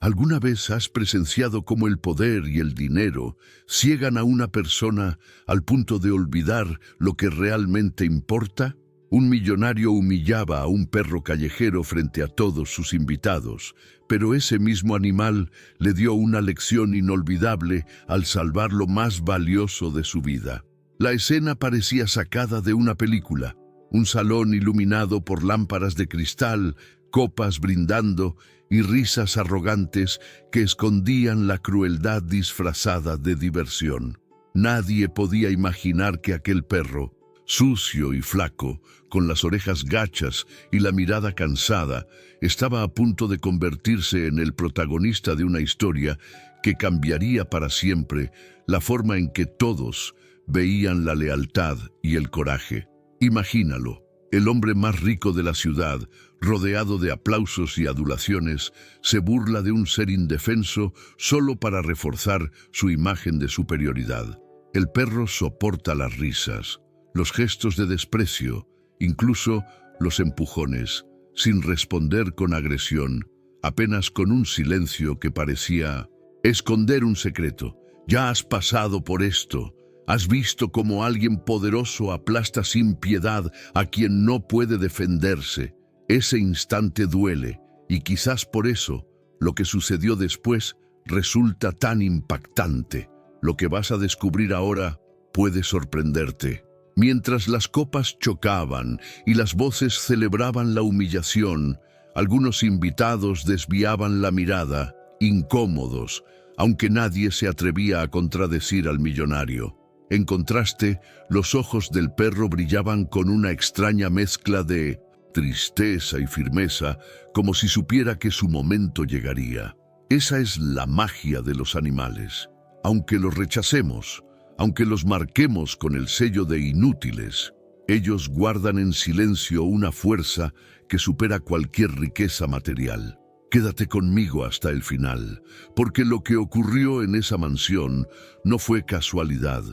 ¿Alguna vez has presenciado cómo el poder y el dinero ciegan a una persona al punto de olvidar lo que realmente importa? Un millonario humillaba a un perro callejero frente a todos sus invitados, pero ese mismo animal le dio una lección inolvidable al salvar lo más valioso de su vida. La escena parecía sacada de una película. Un salón iluminado por lámparas de cristal, copas brindando y risas arrogantes que escondían la crueldad disfrazada de diversión. Nadie podía imaginar que aquel perro, sucio y flaco, con las orejas gachas y la mirada cansada, estaba a punto de convertirse en el protagonista de una historia que cambiaría para siempre la forma en que todos veían la lealtad y el coraje. Imagínalo, el hombre más rico de la ciudad, rodeado de aplausos y adulaciones, se burla de un ser indefenso solo para reforzar su imagen de superioridad. El perro soporta las risas, los gestos de desprecio, incluso los empujones, sin responder con agresión, apenas con un silencio que parecía esconder un secreto. Ya has pasado por esto. ¿Has visto cómo alguien poderoso aplasta sin piedad a quien no puede defenderse? Ese instante duele, y quizás por eso lo que sucedió después resulta tan impactante. Lo que vas a descubrir ahora puede sorprenderte. Mientras las copas chocaban y las voces celebraban la humillación, algunos invitados desviaban la mirada, incómodos, aunque nadie se atrevía a contradecir al millonario. En contraste, los ojos del perro brillaban con una extraña mezcla de tristeza y firmeza, como si supiera que su momento llegaría. Esa es la magia de los animales. Aunque los rechacemos, aunque los marquemos con el sello de inútiles, ellos guardan en silencio una fuerza que supera cualquier riqueza material. Quédate conmigo hasta el final, porque lo que ocurrió en esa mansión no fue casualidad,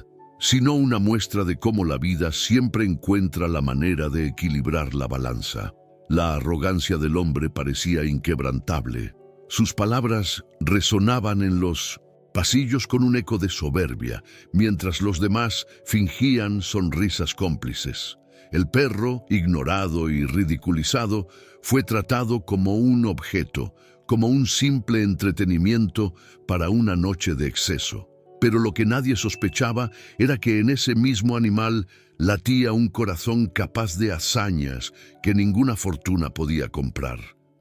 sino una muestra de cómo la vida siempre encuentra la manera de equilibrar la balanza. La arrogancia del hombre parecía inquebrantable. Sus palabras resonaban en los pasillos con un eco de soberbia, mientras los demás fingían sonrisas cómplices. El perro, ignorado y ridiculizado, fue tratado como un objeto, como un simple entretenimiento para una noche de exceso. Pero lo que nadie sospechaba era que en ese mismo animal latía un corazón capaz de hazañas que ninguna fortuna podía comprar.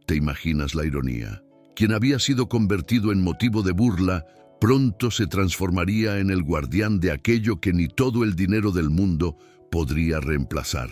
¿Te imaginas la ironía? Quien había sido convertido en motivo de burla, pronto se transformaría en el guardián de aquello que ni todo el dinero del mundo podría reemplazar.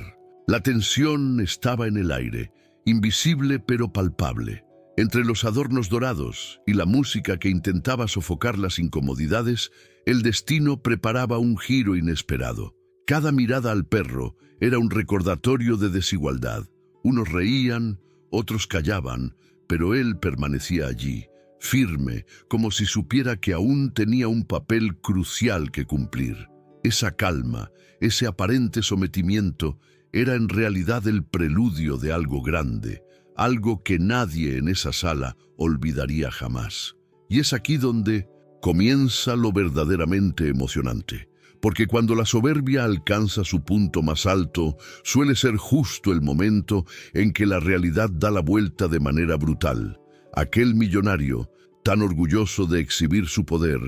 La tensión estaba en el aire, invisible pero palpable. Entre los adornos dorados y la música que intentaba sofocar las incomodidades, el destino preparaba un giro inesperado. Cada mirada al perro era un recordatorio de desigualdad. Unos reían, otros callaban, pero él permanecía allí, firme, como si supiera que aún tenía un papel crucial que cumplir. Esa calma, ese aparente sometimiento, era en realidad el preludio de algo grande, algo que nadie en esa sala olvidaría jamás. Y es aquí donde comienza lo verdaderamente emocionante, porque cuando la soberbia alcanza su punto más alto, suele ser justo el momento en que la realidad da la vuelta de manera brutal. Aquel millonario, tan orgulloso de exhibir su poder,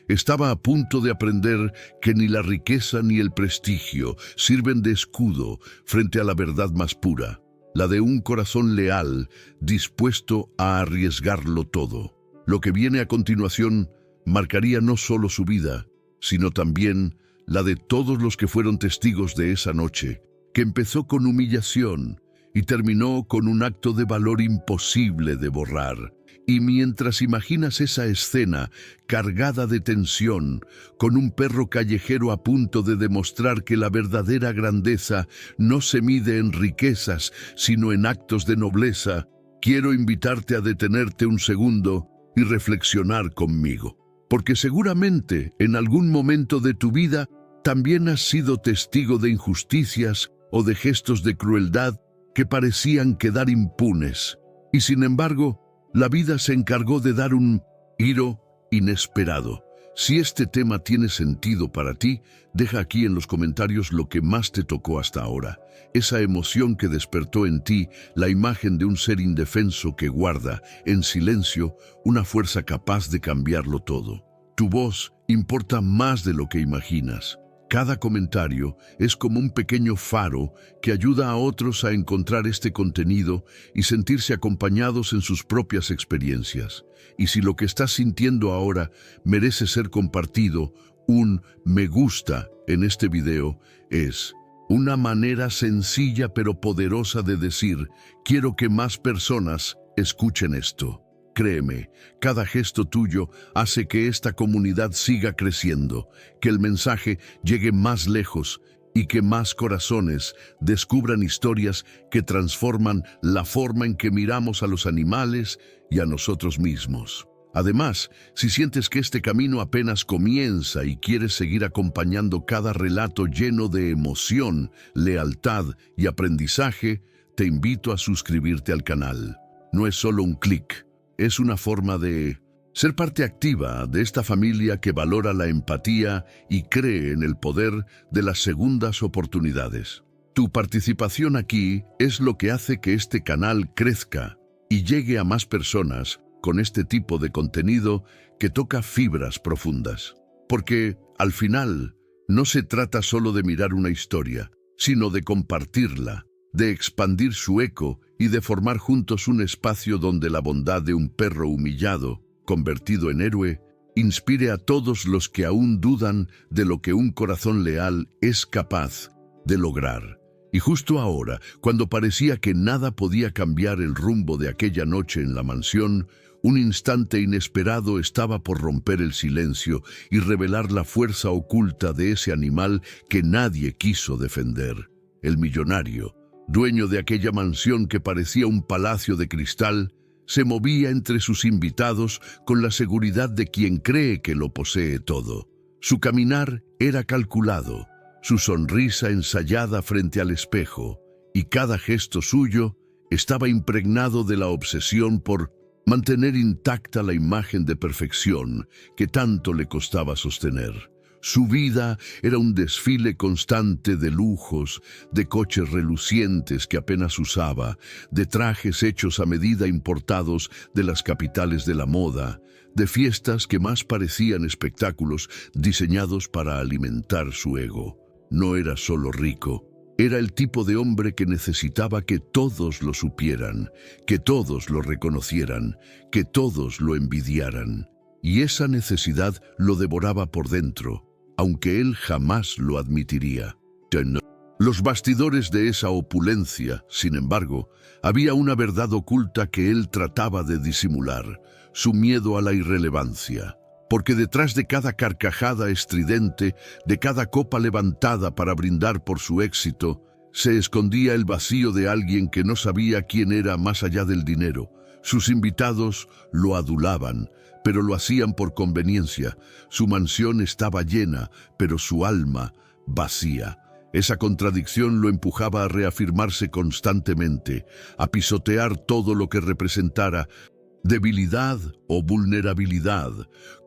estaba a punto de aprender que ni la riqueza ni el prestigio sirven de escudo frente a la verdad más pura, la de un corazón leal, dispuesto a arriesgarlo todo. Lo que viene a continuación marcaría no solo su vida, sino también la de todos los que fueron testigos de esa noche, que empezó con humillación y terminó con un acto de valor imposible de borrar. Y mientras imaginas esa escena cargada de tensión, con un perro callejero a punto de demostrar que la verdadera grandeza no se mide en riquezas, sino en actos de nobleza, quiero invitarte a detenerte un segundo y reflexionar conmigo. Porque seguramente en algún momento de tu vida también has sido testigo de injusticias o de gestos de crueldad que parecían quedar impunes. Y sin embargo, La vida se encargó de dar un giro inesperado. Si este tema tiene sentido para ti, deja aquí en los comentarios lo que más te tocó hasta ahora. Esa emoción que despertó en ti la imagen de un ser indefenso que guarda, en silencio, una fuerza capaz de cambiarlo todo. Tu voz importa más de lo que imaginas. Cada comentario es como un pequeño faro que ayuda a otros a encontrar este contenido y sentirse acompañados en sus propias experiencias. Y si lo que estás sintiendo ahora merece ser compartido, un me gusta en este video es una manera sencilla pero poderosa de decir: quiero que más personas escuchen esto. Créeme, cada gesto tuyo hace que esta comunidad siga creciendo, que el mensaje llegue más lejos y que más corazones descubran historias que transforman la forma en que miramos a los animales y a nosotros mismos. Además, si sientes que este camino apenas comienza y quieres seguir acompañando cada relato lleno de emoción, lealtad y aprendizaje, te invito a suscribirte al canal. No es solo un clic. Es una forma de ser parte activa de esta familia que valora la empatía y cree en el poder de las segundas oportunidades. Tu participación aquí es lo que hace que este canal crezca y llegue a más personas con este tipo de contenido que toca fibras profundas. Porque, al final, no se trata solo de mirar una historia, sino de compartirla, de expandir su eco y de formar juntos un espacio donde la bondad de un perro humillado, convertido en héroe, inspire a todos los que aún dudan de lo que un corazón leal es capaz de lograr. Y justo ahora, cuando parecía que nada podía cambiar el rumbo de aquella noche en la mansión, un instante inesperado estaba por romper el silencio y revelar la fuerza oculta de ese animal que nadie quiso defender. El millonario, dueño de aquella mansión que parecía un palacio de cristal, se movía entre sus invitados con la seguridad de quien cree que lo posee todo. Su caminar era calculado, su sonrisa ensayada frente al espejo, y cada gesto suyo estaba impregnado de la obsesión por mantener intacta la imagen de perfección que tanto le costaba sostener. Su vida era un desfile constante de lujos, de coches relucientes que apenas usaba, de trajes hechos a medida importados de las capitales de la moda, de fiestas que más parecían espectáculos diseñados para alimentar su ego. No era solo rico, era el tipo de hombre que necesitaba que todos lo supieran, que todos lo reconocieran, que todos lo envidiaran. Y esa necesidad lo devoraba por dentro, aunque él jamás lo admitiría. Los bastidores de esa opulencia, sin embargo, había una verdad oculta que él trataba de disimular: su miedo a la irrelevancia. Porque detrás de cada carcajada estridente, de cada copa levantada para brindar por su éxito, se escondía el vacío de alguien que no sabía quién era más allá del dinero. Sus invitados lo adulaban, pero lo hacían por conveniencia. Su mansión estaba llena, pero su alma vacía. Esa contradicción lo empujaba a reafirmarse constantemente, a pisotear todo lo que representara debilidad o vulnerabilidad,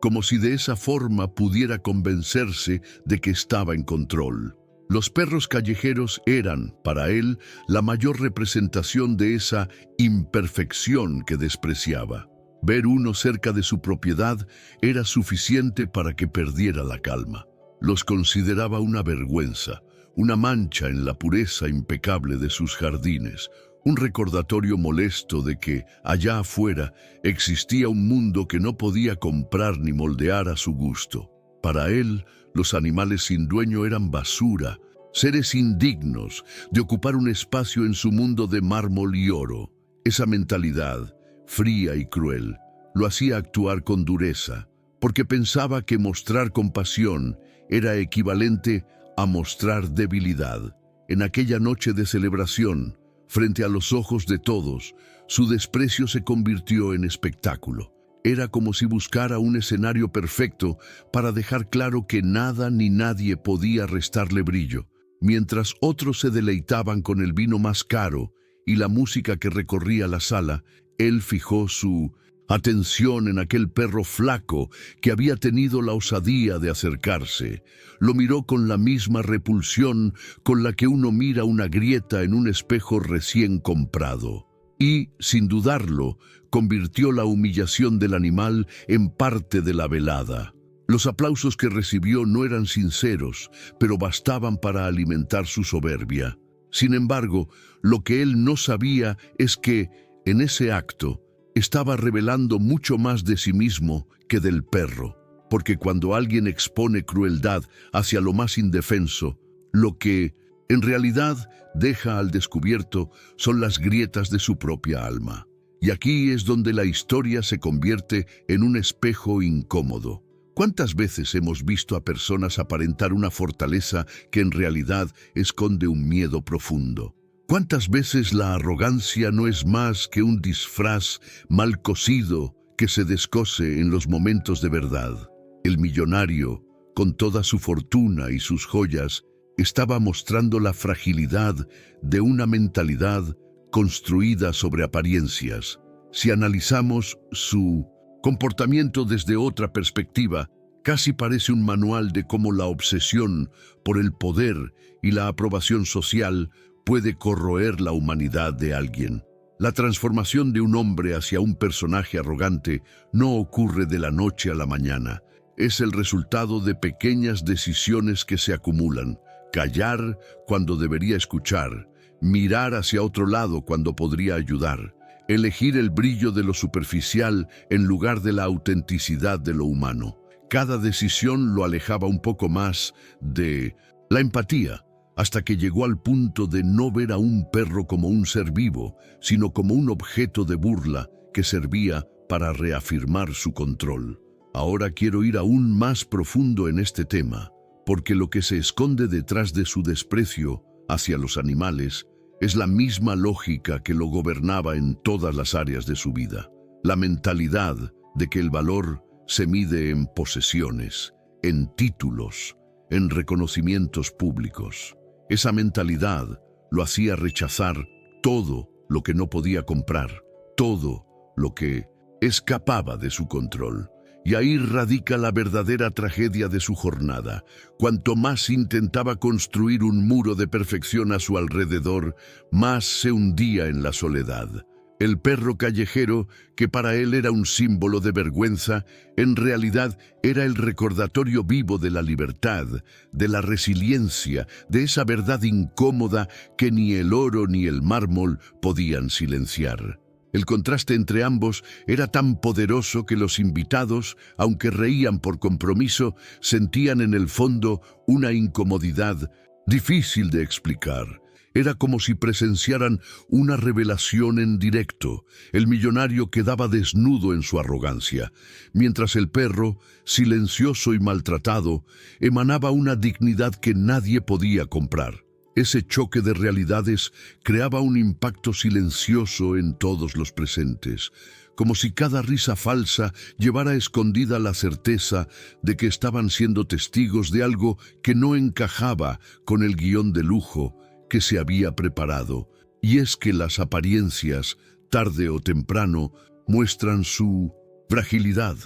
como si de esa forma pudiera convencerse de que estaba en control. Los perros callejeros eran, para él, la mayor representación de esa imperfección que despreciaba. Ver uno cerca de su propiedad era suficiente para que perdiera la calma. Los consideraba una vergüenza, una mancha en la pureza impecable de sus jardines, un recordatorio molesto de que, allá afuera, existía un mundo que no podía comprar ni moldear a su gusto. Para él, los animales sin dueño eran basura, seres indignos de ocupar un espacio en su mundo de mármol y oro. Esa mentalidad, fría y cruel, lo hacía actuar con dureza, porque pensaba que mostrar compasión era equivalente a mostrar debilidad. En aquella noche de celebración, frente a los ojos de todos, su desprecio se convirtió en espectáculo. Era como si buscara un escenario perfecto para dejar claro que nada ni nadie podía restarle brillo, mientras otros se deleitaban con el vino más caro y la música que recorría la sala. Él fijó su atención en aquel perro flaco que había tenido la osadía de acercarse. Lo miró con la misma repulsión con la que uno mira una grieta en un espejo recién comprado. Y, sin dudarlo, convirtió la humillación del animal en parte de la velada. Los aplausos que recibió no eran sinceros, pero bastaban para alimentar su soberbia. Sin embargo, lo que él no sabía es que, en ese acto, estaba revelando mucho más de sí mismo que del perro, porque cuando alguien expone crueldad hacia lo más indefenso, lo que, en realidad, deja al descubierto son las grietas de su propia alma. Y aquí es donde la historia se convierte en un espejo incómodo. ¿Cuántas veces hemos visto a personas aparentar una fortaleza que en realidad esconde un miedo profundo? ¿Cuántas veces la arrogancia no es más que un disfraz mal cosido que se descose en los momentos de verdad? El millonario, con toda su fortuna y sus joyas, estaba mostrando la fragilidad de una mentalidad construida sobre apariencias. Si analizamos su comportamiento desde otra perspectiva, casi parece un manual de cómo la obsesión por el poder y la aprobación social puede corroer la humanidad de alguien. La transformación de un hombre hacia un personaje arrogante no ocurre de la noche a la mañana. Es el resultado de pequeñas decisiones que se acumulan. Callar cuando debería escuchar, mirar hacia otro lado cuando podría ayudar, elegir el brillo de lo superficial en lugar de la autenticidad de lo humano. Cada decisión lo alejaba un poco más de la empatía, hasta que llegó al punto de no ver a un perro como un ser vivo, sino como un objeto de burla que servía para reafirmar su control. Ahora quiero ir aún más profundo en este tema, porque lo que se esconde detrás de su desprecio hacia los animales es la misma lógica que lo gobernaba en todas las áreas de su vida. La mentalidad de que el valor se mide en posesiones, en títulos, en reconocimientos públicos. Esa mentalidad lo hacía rechazar todo lo que no podía comprar, todo lo que escapaba de su control. Y ahí radica la verdadera tragedia de su jornada. Cuanto más intentaba construir un muro de perfección a su alrededor, más se hundía en la soledad. El perro callejero, que para él era un símbolo de vergüenza, en realidad era el recordatorio vivo de la libertad, de la resiliencia, de esa verdad incómoda que ni el oro ni el mármol podían silenciar. El contraste entre ambos era tan poderoso que los invitados, aunque reían por compromiso, sentían en el fondo una incomodidad difícil de explicar. Era como si presenciaran una revelación en directo. El millonario quedaba desnudo en su arrogancia, mientras el perro, silencioso y maltratado, emanaba una dignidad que nadie podía comprar. Ese choque de realidades creaba un impacto silencioso en todos los presentes, como si cada risa falsa llevara escondida la certeza de que estaban siendo testigos de algo que no encajaba con el guión de lujo que se había preparado. Y es que las apariencias, tarde o temprano, muestran su fragilidad.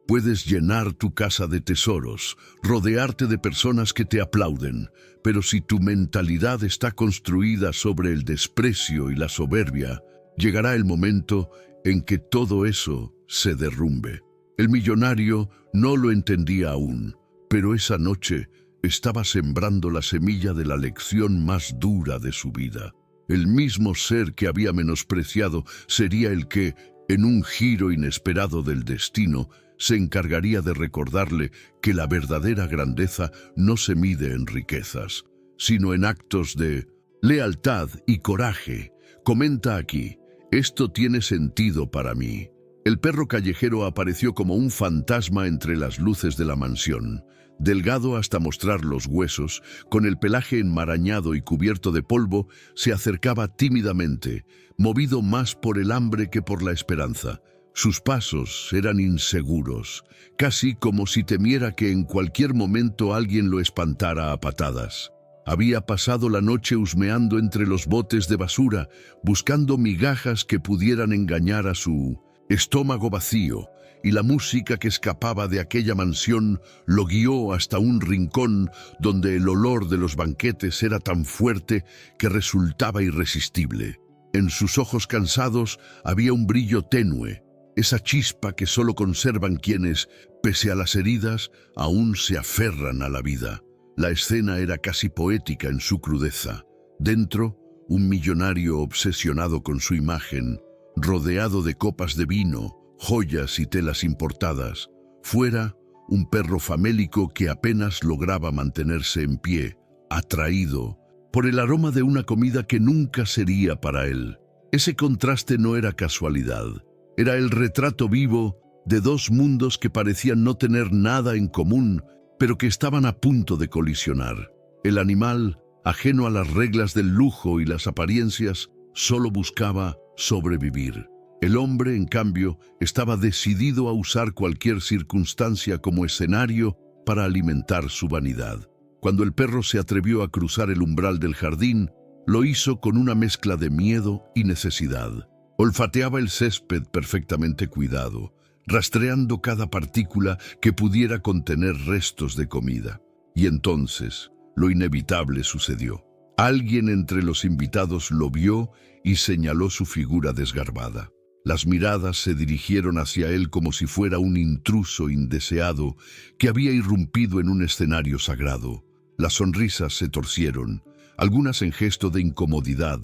Puedes llenar tu casa de tesoros, rodearte de personas que te aplauden, pero si tu mentalidad está construida sobre el desprecio y la soberbia, llegará el momento en que todo eso se derrumbe. El millonario no lo entendía aún, pero esa noche estaba sembrando la semilla de la lección más dura de su vida. El mismo ser que había menospreciado sería el que, en un giro inesperado del destino, se encargaría de recordarle que la verdadera grandeza no se mide en riquezas, sino en actos de lealtad y coraje. Comenta aquí, esto tiene sentido para mí. El perro callejero apareció como un fantasma entre las luces de la mansión. Delgado hasta mostrar los huesos, con el pelaje enmarañado y cubierto de polvo, se acercaba tímidamente, movido más por el hambre que por la esperanza. Sus pasos eran inseguros, casi como si temiera que en cualquier momento alguien lo espantara a patadas. Había pasado la noche husmeando entre los botes de basura, buscando migajas que pudieran engañar a su estómago vacío, y la música que escapaba de aquella mansión lo guió hasta un rincón donde el olor de los banquetes era tan fuerte que resultaba irresistible. En sus ojos cansados había un brillo tenue, esa chispa que solo conservan quienes, pese a las heridas, aún se aferran a la vida. La escena era casi poética en su crudeza. Dentro, un millonario obsesionado con su imagen, rodeado de copas de vino, joyas y telas importadas. Fuera, un perro famélico que apenas lograba mantenerse en pie, atraído por el aroma de una comida que nunca sería para él. Ese contraste no era casualidad. Era el retrato vivo de dos mundos que parecían no tener nada en común, pero que estaban a punto de colisionar. El animal, ajeno a las reglas del lujo y las apariencias, solo buscaba sobrevivir. El hombre, en cambio, estaba decidido a usar cualquier circunstancia como escenario para alimentar su vanidad. Cuando el perro se atrevió a cruzar el umbral del jardín, lo hizo con una mezcla de miedo y necesidad. Olfateaba el césped perfectamente cuidado, rastreando cada partícula que pudiera contener restos de comida. Y entonces, lo inevitable sucedió. Alguien entre los invitados lo vio y señaló su figura desgarbada. Las miradas se dirigieron hacia él como si fuera un intruso indeseado que había irrumpido en un escenario sagrado. Las sonrisas se torcieron, algunas en gesto de incomodidad,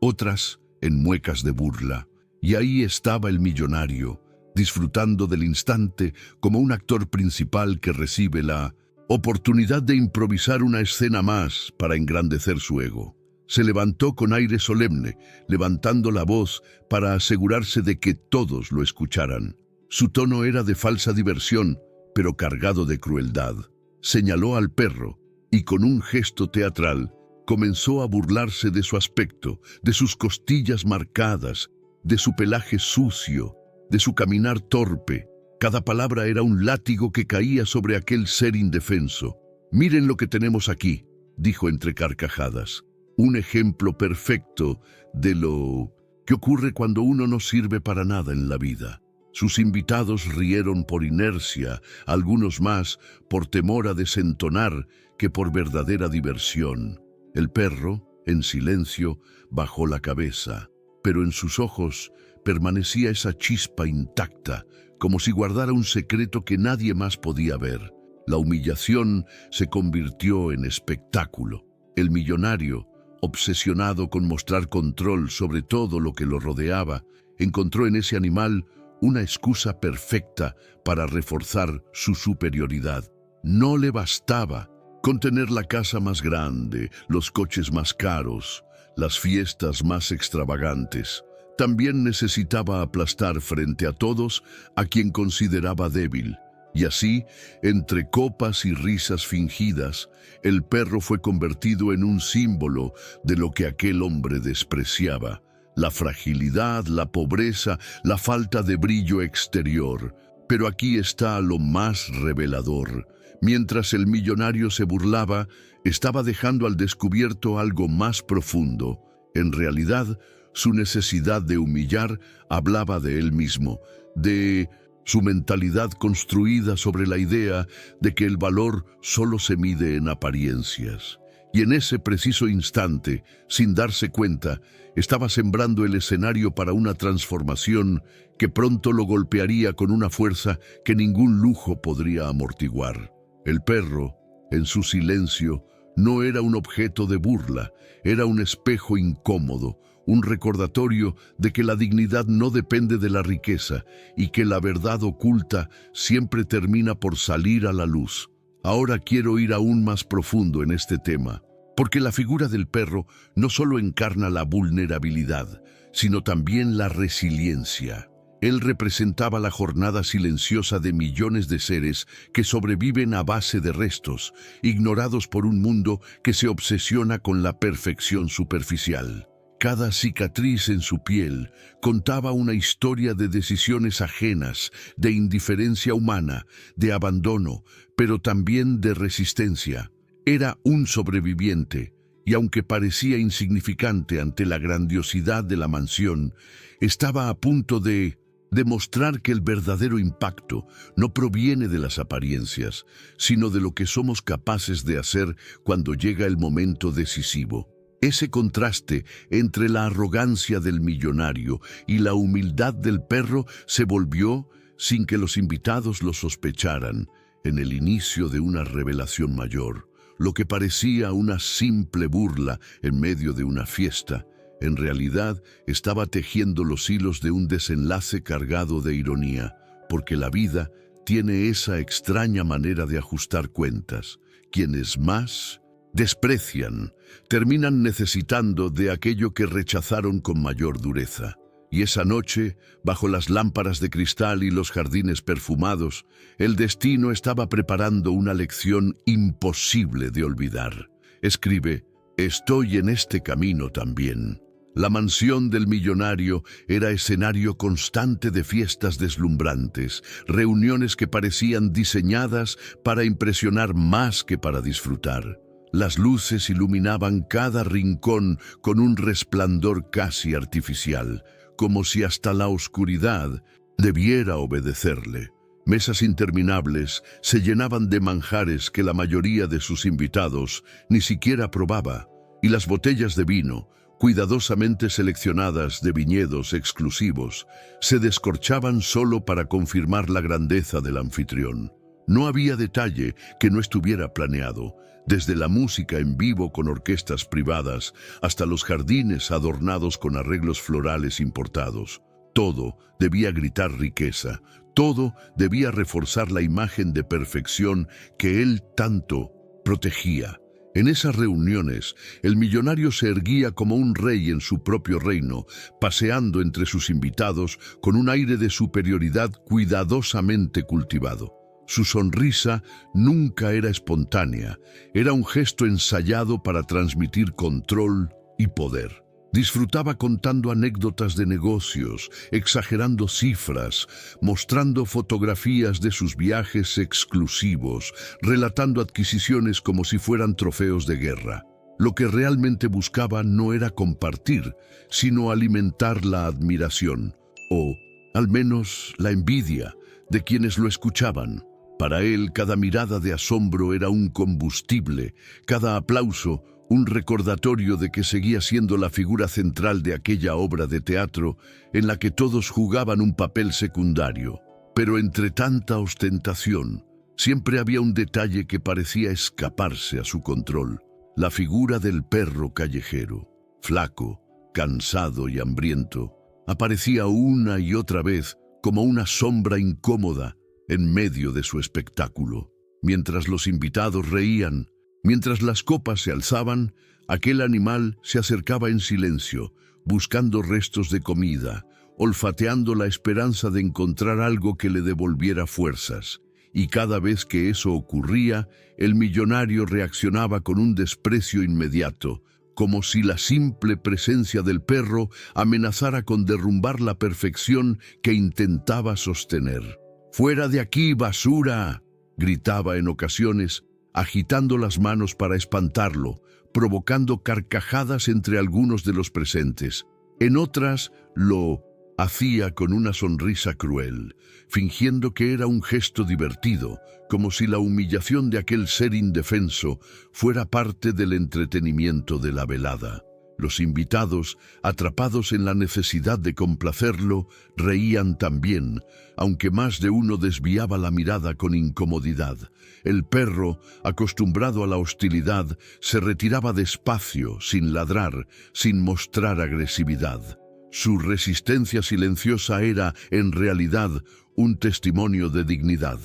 otras en muecas de burla. Y ahí estaba el millonario, disfrutando del instante como un actor principal que recibe la oportunidad de improvisar una escena más para engrandecer su ego. Se levantó con aire solemne, levantando la voz para asegurarse de que todos lo escucharan. Su tono era de falsa diversión, pero cargado de crueldad. Señaló al perro y con un gesto teatral comenzó a burlarse de su aspecto, de sus costillas marcadas, de su pelaje sucio, de su caminar torpe. Cada palabra era un látigo que caía sobre aquel ser indefenso. «Miren lo que tenemos aquí», dijo entre carcajadas. Un ejemplo perfecto de lo que ocurre cuando uno no sirve para nada en la vida. Sus invitados rieron por inercia, algunos más por temor a desentonar que por verdadera diversión. El perro, en silencio, bajó la cabeza, pero en sus ojos permanecía esa chispa intacta, como si guardara un secreto que nadie más podía ver. La humillación se convirtió en espectáculo. El millonario, obsesionado con mostrar control sobre todo lo que lo rodeaba, encontró en ese animal una excusa perfecta para reforzar su superioridad. No le bastaba con tener la casa más grande, los coches más caros, las fiestas más extravagantes. También necesitaba aplastar frente a todos a quien consideraba débil. Y así, entre copas y risas fingidas, el perro fue convertido en un símbolo de lo que aquel hombre despreciaba: la fragilidad, la pobreza, la falta de brillo exterior. Pero aquí está lo más revelador. Mientras el millonario se burlaba, estaba dejando al descubierto algo más profundo. En realidad, su necesidad de humillar hablaba de él mismo, de su mentalidad construida sobre la idea de que el valor solo se mide en apariencias. Y en ese preciso instante, sin darse cuenta, estaba sembrando el escenario para una transformación que pronto lo golpearía con una fuerza que ningún lujo podría amortiguar. El perro, en su silencio, no era un objeto de burla, era un espejo incómodo, un recordatorio de que la dignidad no depende de la riqueza y que la verdad oculta siempre termina por salir a la luz. Ahora quiero ir aún más profundo en este tema, porque la figura del perro no solo encarna la vulnerabilidad, sino también la resiliencia. Él representaba la jornada silenciosa de millones de seres que sobreviven a base de restos, ignorados por un mundo que se obsesiona con la perfección superficial. Cada cicatriz en su piel contaba una historia de decisiones ajenas, de indiferencia humana, de abandono, pero también de resistencia. Era un sobreviviente, y aunque parecía insignificante ante la grandiosidad de la mansión, estaba a punto de demostrar que el verdadero impacto no proviene de las apariencias, sino de lo que somos capaces de hacer cuando llega el momento decisivo. Ese contraste entre la arrogancia del millonario y la humildad del perro se volvió, sin que los invitados lo sospecharan, en el inicio de una revelación mayor. Lo que parecía una simple burla en medio de una fiesta, en realidad estaba tejiendo los hilos de un desenlace cargado de ironía, porque la vida tiene esa extraña manera de ajustar cuentas. Quienes más desprecian terminan necesitando de aquello que rechazaron con mayor dureza. Y esa noche, bajo las lámparas de cristal y los jardines perfumados, el destino estaba preparando una lección imposible de olvidar. Escribe: «Estoy en este camino también». La mansión del millonario era escenario constante de fiestas deslumbrantes, reuniones que parecían diseñadas para impresionar más que para disfrutar. Las luces iluminaban cada rincón con un resplandor casi artificial, como si hasta la oscuridad debiera obedecerle. Mesas interminables se llenaban de manjares que la mayoría de sus invitados ni siquiera probaba, y las botellas de vino, cuidadosamente seleccionadas de viñedos exclusivos, se descorchaban solo para confirmar la grandeza del anfitrión. No había detalle que no estuviera planeado, desde la música en vivo con orquestas privadas hasta los jardines adornados con arreglos florales importados. Todo debía gritar riqueza, todo debía reforzar la imagen de perfección que él tanto protegía. En esas reuniones, el millonario se erguía como un rey en su propio reino, paseando entre sus invitados con un aire de superioridad cuidadosamente cultivado. Su sonrisa nunca era espontánea, era un gesto ensayado para transmitir control y poder. Disfrutaba contando anécdotas de negocios, exagerando cifras, mostrando fotografías de sus viajes exclusivos, relatando adquisiciones como si fueran trofeos de guerra. Lo que realmente buscaba no era compartir, sino alimentar la admiración, o al menos la envidia, de quienes lo escuchaban. Para él, cada mirada de asombro era un combustible, cada aplauso un recordatorio de que seguía siendo la figura central de aquella obra de teatro en la que todos jugaban un papel secundario. Pero entre tanta ostentación, siempre había un detalle que parecía escaparse a su control: la figura del perro callejero. Flaco, cansado y hambriento, aparecía una y otra vez como una sombra incómoda en medio de su espectáculo. Mientras los invitados reían, mientras las copas se alzaban, aquel animal se acercaba en silencio, buscando restos de comida, olfateando la esperanza de encontrar algo que le devolviera fuerzas. Y cada vez que eso ocurría, el millonario reaccionaba con un desprecio inmediato, como si la simple presencia del perro amenazara con derrumbar la perfección que intentaba sostener. «¡Fuera de aquí, basura!», gritaba en ocasiones, agitando las manos para espantarlo, provocando carcajadas entre algunos de los presentes. En otras, lo hacía con una sonrisa cruel, fingiendo que era un gesto divertido, como si la humillación de aquel ser indefenso fuera parte del entretenimiento de la velada. Los invitados, atrapados en la necesidad de complacerlo, reían también, aunque más de uno desviaba la mirada con incomodidad. El perro, acostumbrado a la hostilidad, se retiraba despacio, sin ladrar, sin mostrar agresividad. Su resistencia silenciosa era, en realidad, un testimonio de dignidad.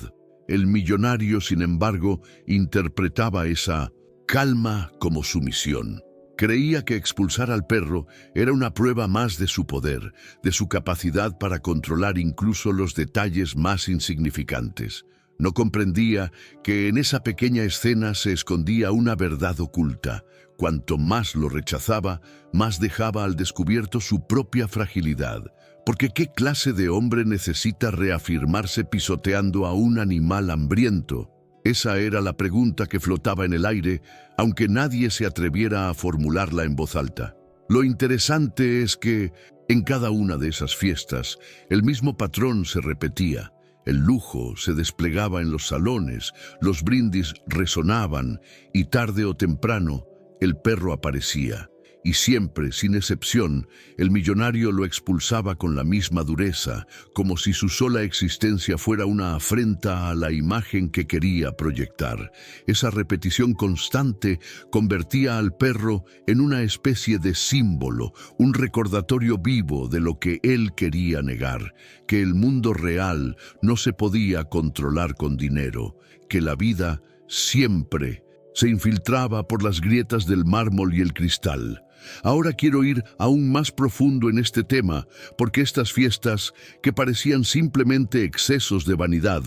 El millonario, sin embargo, interpretaba esa calma como sumisión. Creía que expulsar al perro era una prueba más de su poder, de su capacidad para controlar incluso los detalles más insignificantes. No comprendía que en esa pequeña escena se escondía una verdad oculta. Cuanto más lo rechazaba, más dejaba al descubierto su propia fragilidad. Porque ¿qué clase de hombre necesita reafirmarse pisoteando a un animal hambriento? Esa era la pregunta que flotaba en el aire, aunque nadie se atreviera a formularla en voz alta. Lo interesante es que, en cada una de esas fiestas, el mismo patrón se repetía. El lujo se desplegaba en los salones, los brindis resonaban y tarde o temprano el perro aparecía. Y siempre, sin excepción, el millonario lo expulsaba con la misma dureza, como si su sola existencia fuera una afrenta a la imagen que quería proyectar. Esa repetición constante convertía al perro en una especie de símbolo, un recordatorio vivo de lo que él quería negar, que el mundo real no se podía controlar con dinero, que la vida siempre se infiltraba por las grietas del mármol y el cristal. Ahora quiero ir aún más profundo en este tema, porque estas fiestas, que parecían simplemente excesos de vanidad,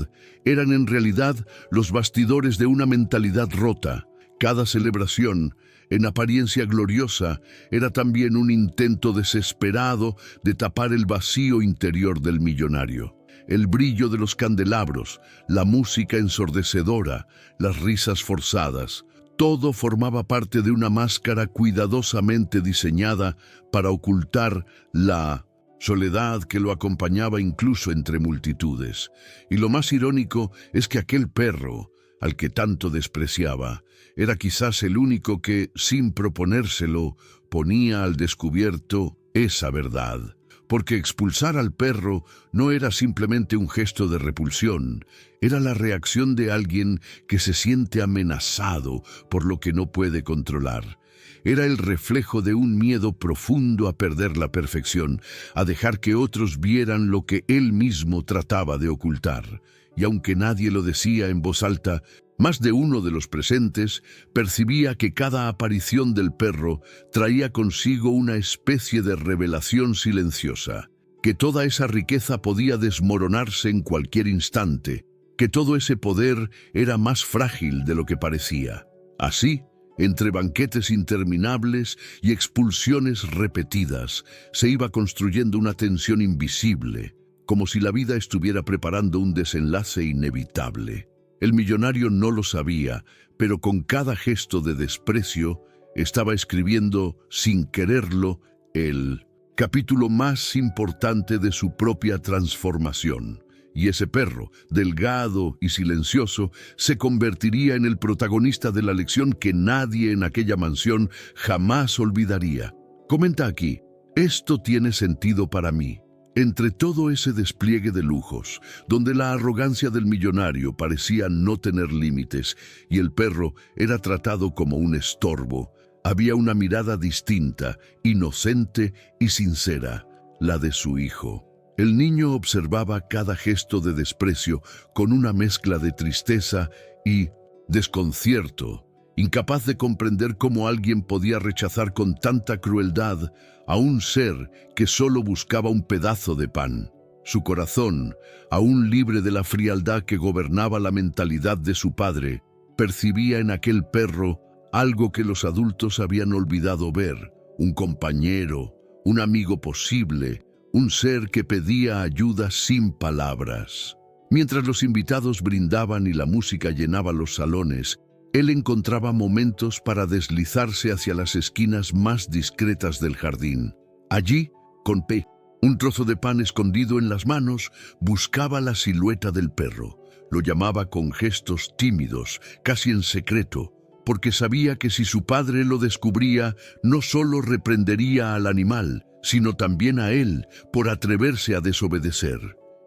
eran en realidad los bastidores de una mentalidad rota. Cada celebración, en apariencia gloriosa, era también un intento desesperado de tapar el vacío interior del millonario. El brillo de los candelabros, la música ensordecedora, las risas forzadas, todo formaba parte de una máscara cuidadosamente diseñada para ocultar la soledad que lo acompañaba incluso entre multitudes. Y lo más irónico es que aquel perro, al que tanto despreciaba, era quizás el único que, sin proponérselo, ponía al descubierto esa verdad. Porque expulsar al perro no era simplemente un gesto de repulsión, era la reacción de alguien que se siente amenazado por lo que no puede controlar. Era el reflejo de un miedo profundo a perder la perfección, a dejar que otros vieran lo que él mismo trataba de ocultar. Y aunque nadie lo decía en voz alta, más de uno de los presentes percibía que cada aparición del perro traía consigo una especie de revelación silenciosa, que toda esa riqueza podía desmoronarse en cualquier instante, que todo ese poder era más frágil de lo que parecía. Así, entre banquetes interminables y expulsiones repetidas, se iba construyendo una tensión invisible, como si la vida estuviera preparando un desenlace inevitable. El millonario no lo sabía, pero con cada gesto de desprecio estaba escribiendo, sin quererlo, el capítulo más importante de su propia transformación. Y ese perro, delgado y silencioso, se convertiría en el protagonista de la lección que nadie en aquella mansión jamás olvidaría. Comenta aquí, esto tiene sentido para mí. Entre todo ese despliegue de lujos, donde la arrogancia del millonario parecía no tener límites y el perro era tratado como un estorbo, había una mirada distinta, inocente y sincera, la de su hijo. El niño observaba cada gesto de desprecio con una mezcla de tristeza y desconcierto, incapaz de comprender cómo alguien podía rechazar con tanta crueldad a un ser que solo buscaba un pedazo de pan. Su corazón, aún libre de la frialdad que gobernaba la mentalidad de su padre, percibía en aquel perro algo que los adultos habían olvidado ver, un compañero, un amigo posible, un ser que pedía ayuda sin palabras. Mientras los invitados brindaban y la música llenaba los salones, él encontraba momentos para deslizarse hacia las esquinas más discretas del jardín. Allí, con un trozo de pan escondido en las manos, buscaba la silueta del perro. Lo llamaba con gestos tímidos, casi en secreto, porque sabía que si su padre lo descubría, no solo reprendería al animal, sino también a él por atreverse a desobedecer.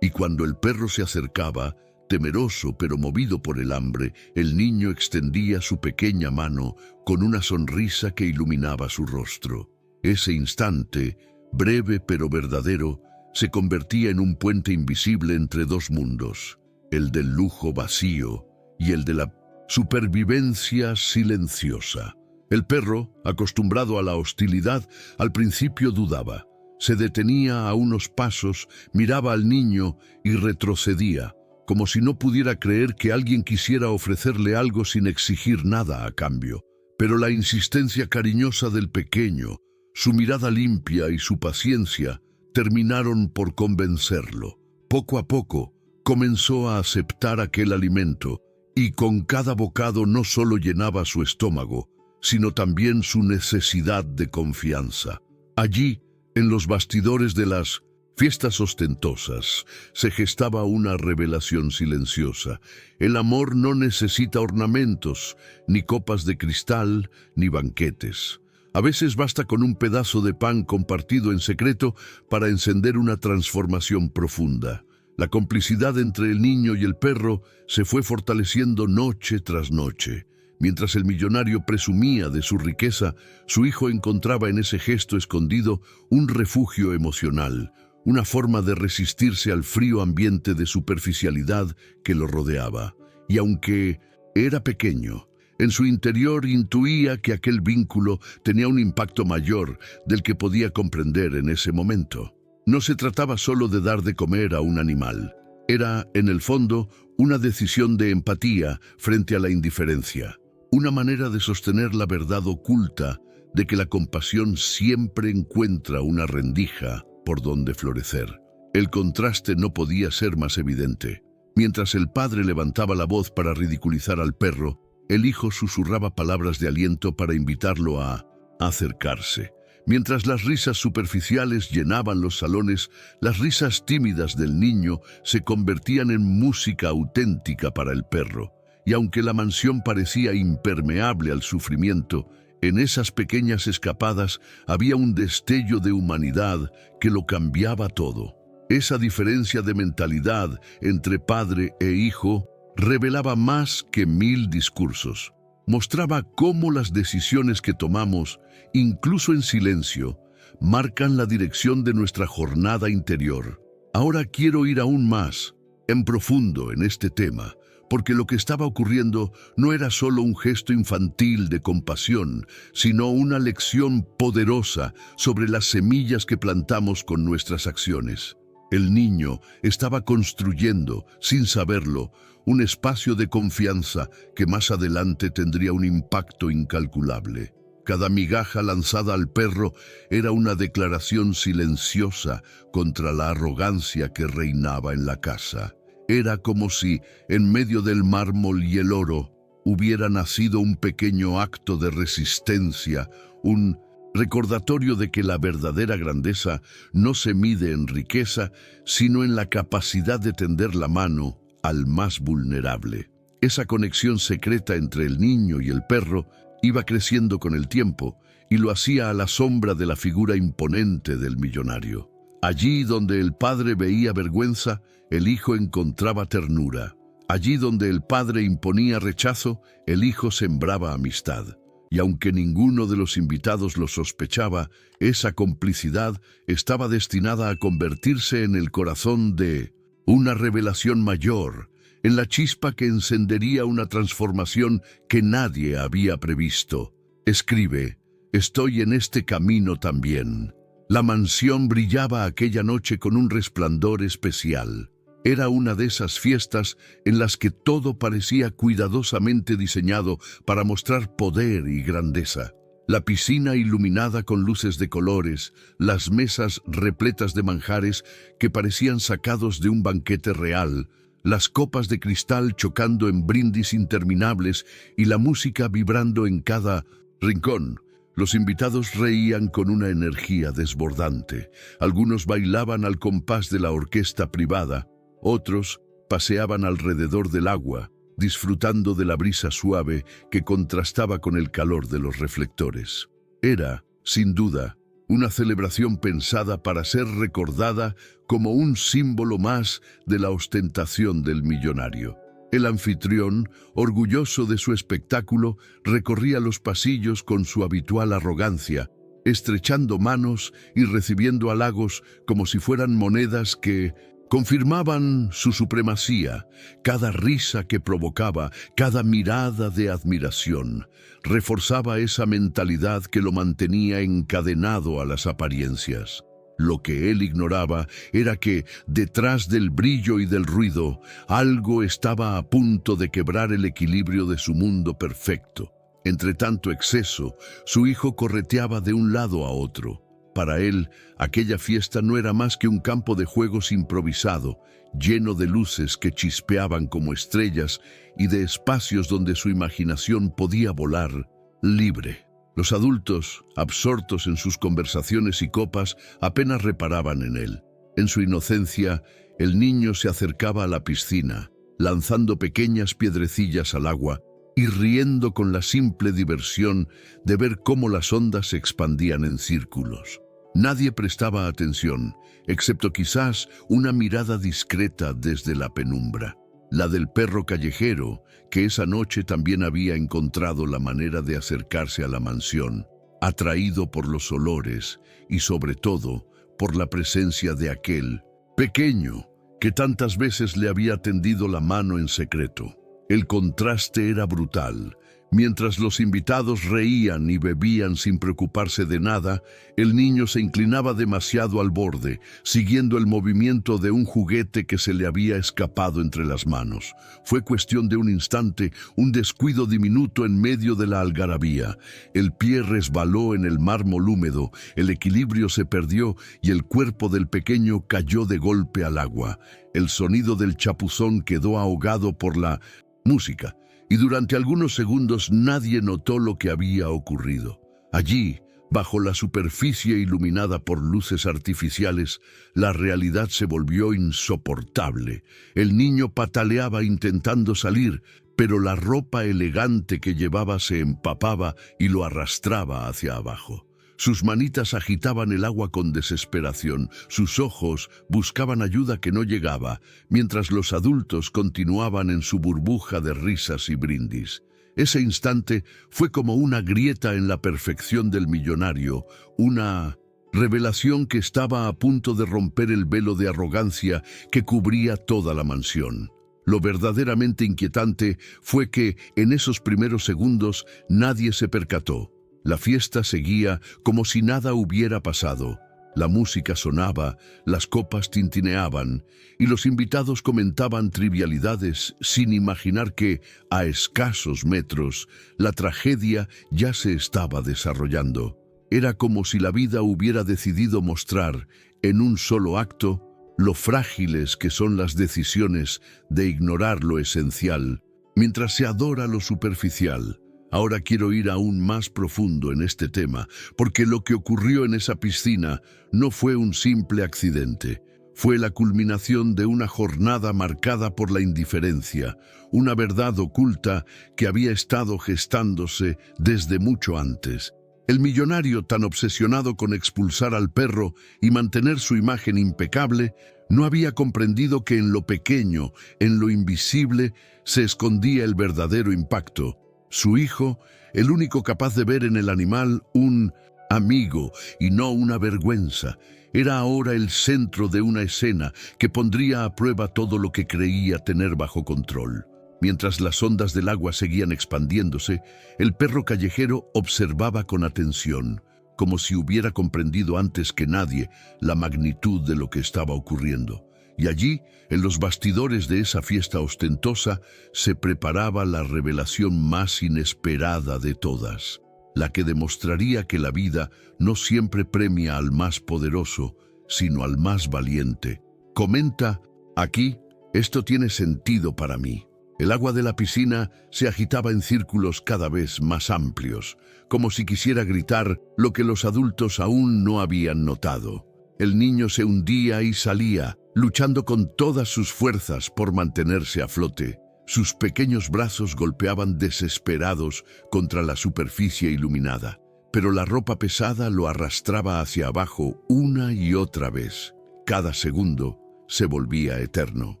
Y cuando el perro se acercaba, temeroso pero movido por el hambre, el niño extendía su pequeña mano con una sonrisa que iluminaba su rostro. Ese instante, breve pero verdadero, se convertía en un puente invisible entre dos mundos, el del lujo vacío y el de la supervivencia silenciosa. El perro, acostumbrado a la hostilidad, al principio dudaba. Se detenía a unos pasos, miraba al niño y retrocedía, como si no pudiera creer que alguien quisiera ofrecerle algo sin exigir nada a cambio. Pero la insistencia cariñosa del pequeño, su mirada limpia y su paciencia terminaron por convencerlo. Poco a poco comenzó a aceptar aquel alimento y con cada bocado no solo llenaba su estómago, sino también su necesidad de confianza. Allí, en los bastidores de las fiestas ostentosas, se gestaba una revelación silenciosa. El amor no necesita ornamentos, ni copas de cristal, ni banquetes. A veces basta con un pedazo de pan compartido en secreto para encender una transformación profunda. La complicidad entre el niño y el perro se fue fortaleciendo noche tras noche. Mientras el millonario presumía de su riqueza, su hijo encontraba en ese gesto escondido un refugio emocional, una forma de resistirse al frío ambiente de superficialidad que lo rodeaba. Y aunque era pequeño, en su interior intuía que aquel vínculo tenía un impacto mayor del que podía comprender en ese momento. No se trataba solo de dar de comer a un animal. Era, en el fondo, una decisión de empatía frente a la indiferencia. Una manera de sostener la verdad oculta de que la compasión siempre encuentra una rendija por donde florecer. El contraste no podía ser más evidente. Mientras el padre levantaba la voz para ridiculizar al perro, el hijo susurraba palabras de aliento para invitarlo a acercarse. Mientras las risas superficiales llenaban los salones, las risas tímidas del niño se convertían en música auténtica para el perro. Y aunque la mansión parecía impermeable al sufrimiento, en esas pequeñas escapadas había un destello de humanidad que lo cambiaba todo. Esa diferencia de mentalidad entre padre e hijo revelaba más que 1000 discursos. Mostraba cómo las decisiones que tomamos, incluso en silencio, marcan la dirección de nuestra jornada interior. Ahora quiero ir aún más, en profundo, en este tema, porque lo que estaba ocurriendo no era solo un gesto infantil de compasión, sino una lección poderosa sobre las semillas que plantamos con nuestras acciones. El niño estaba construyendo, sin saberlo, un espacio de confianza que más adelante tendría un impacto incalculable. Cada migaja lanzada al perro era una declaración silenciosa contra la arrogancia que reinaba en la casa. Era como si, en medio del mármol y el oro, hubiera nacido un pequeño acto de resistencia, un recordatorio de que la verdadera grandeza no se mide en riqueza, sino en la capacidad de tender la mano al más vulnerable. Esa conexión secreta entre el niño y el perro iba creciendo con el tiempo y lo hacía a la sombra de la figura imponente del millonario. Allí donde el padre veía vergüenza, el hijo encontraba ternura. Allí donde el padre imponía rechazo, el hijo sembraba amistad. Y aunque ninguno de los invitados lo sospechaba, esa complicidad estaba destinada a convertirse en el corazón de una revelación mayor, en la chispa que encendería una transformación que nadie había previsto. Escribe: «Estoy en este camino también». La mansión brillaba aquella noche con un resplandor especial. Era una de esas fiestas en las que todo parecía cuidadosamente diseñado para mostrar poder y grandeza. La piscina iluminada con luces de colores, las mesas repletas de manjares que parecían sacados de un banquete real, las copas de cristal chocando en brindis interminables y la música vibrando en cada rincón. Los invitados reían con una energía desbordante. Algunos bailaban al compás de la orquesta privada. Otros paseaban alrededor del agua, disfrutando de la brisa suave que contrastaba con el calor de los reflectores. Era, sin duda, una celebración pensada para ser recordada como un símbolo más de la ostentación del millonario. El anfitrión, orgulloso de su espectáculo, recorría los pasillos con su habitual arrogancia, estrechando manos y recibiendo halagos como si fueran monedas que confirmaban su supremacía. Cada risa que provocaba, cada mirada de admiración, reforzaba esa mentalidad que lo mantenía encadenado a las apariencias. Lo que él ignoraba era que, detrás del brillo y del ruido, algo estaba a punto de quebrar el equilibrio de su mundo perfecto. Entre tanto exceso, su hijo correteaba de un lado a otro. Para él, aquella fiesta no era más que un campo de juegos improvisado, lleno de luces que chispeaban como estrellas y de espacios donde su imaginación podía volar libre. Los adultos, absortos en sus conversaciones y copas, apenas reparaban en él. En su inocencia, el niño se acercaba a la piscina, lanzando pequeñas piedrecillas al agua y riendo con la simple diversión de ver cómo las ondas se expandían en círculos. Nadie prestaba atención, excepto quizás una mirada discreta desde la penumbra. La del perro callejero, que esa noche también había encontrado la manera de acercarse a la mansión, atraído por los olores y sobre todo por la presencia de aquel pequeño que tantas veces le había tendido la mano en secreto. El contraste era brutal. Mientras los invitados reían y bebían sin preocuparse de nada, el niño se inclinaba demasiado al borde, siguiendo el movimiento de un juguete que se le había escapado entre las manos. Fue cuestión de un instante, un descuido diminuto en medio de la algarabía. El pie resbaló en el mármol húmedo, el equilibrio se perdió y el cuerpo del pequeño cayó de golpe al agua. El sonido del chapuzón quedó ahogado por la música. Y durante algunos segundos nadie notó lo que había ocurrido. Allí, bajo la superficie iluminada por luces artificiales, la realidad se volvió insoportable. El niño pataleaba intentando salir, pero la ropa elegante que llevaba se empapaba y lo arrastraba hacia abajo. Sus manitas agitaban el agua con desesperación, sus ojos buscaban ayuda que no llegaba, mientras los adultos continuaban en su burbuja de risas y brindis. Ese instante fue como una grieta en la perfección del millonario, una revelación que estaba a punto de romper el velo de arrogancia que cubría toda la mansión. Lo verdaderamente inquietante fue que, en esos primeros segundos, nadie se percató. La fiesta seguía como si nada hubiera pasado. La música sonaba, las copas tintineaban y los invitados comentaban trivialidades sin imaginar que, a escasos metros, la tragedia ya se estaba desarrollando. Era como si la vida hubiera decidido mostrar, en un solo acto, lo frágiles que son las decisiones de ignorar lo esencial, mientras se adora lo superficial. Ahora quiero ir aún más profundo en este tema, porque lo que ocurrió en esa piscina no fue un simple accidente. Fue la culminación de una jornada marcada por la indiferencia, una verdad oculta que había estado gestándose desde mucho antes. El millonario, tan obsesionado con expulsar al perro y mantener su imagen impecable, no había comprendido que en lo pequeño, en lo invisible, se escondía el verdadero impacto. Su hijo, el único capaz de ver en el animal un amigo y no una vergüenza, era ahora el centro de una escena que pondría a prueba todo lo que creía tener bajo control. Mientras las ondas del agua seguían expandiéndose, el perro callejero observaba con atención, como si hubiera comprendido antes que nadie la magnitud de lo que estaba ocurriendo. Y allí, en los bastidores de esa fiesta ostentosa, se preparaba la revelación más inesperada de todas, la que demostraría que la vida no siempre premia al más poderoso, sino al más valiente. Comenta, aquí, esto tiene sentido para mí. El agua de la piscina se agitaba en círculos cada vez más amplios, como si quisiera gritar lo que los adultos aún no habían notado. El niño se hundía y salía, luchando con todas sus fuerzas por mantenerse a flote. Sus pequeños brazos golpeaban desesperados contra la superficie iluminada, pero la ropa pesada lo arrastraba hacia abajo una y otra vez. Cada segundo se volvía eterno.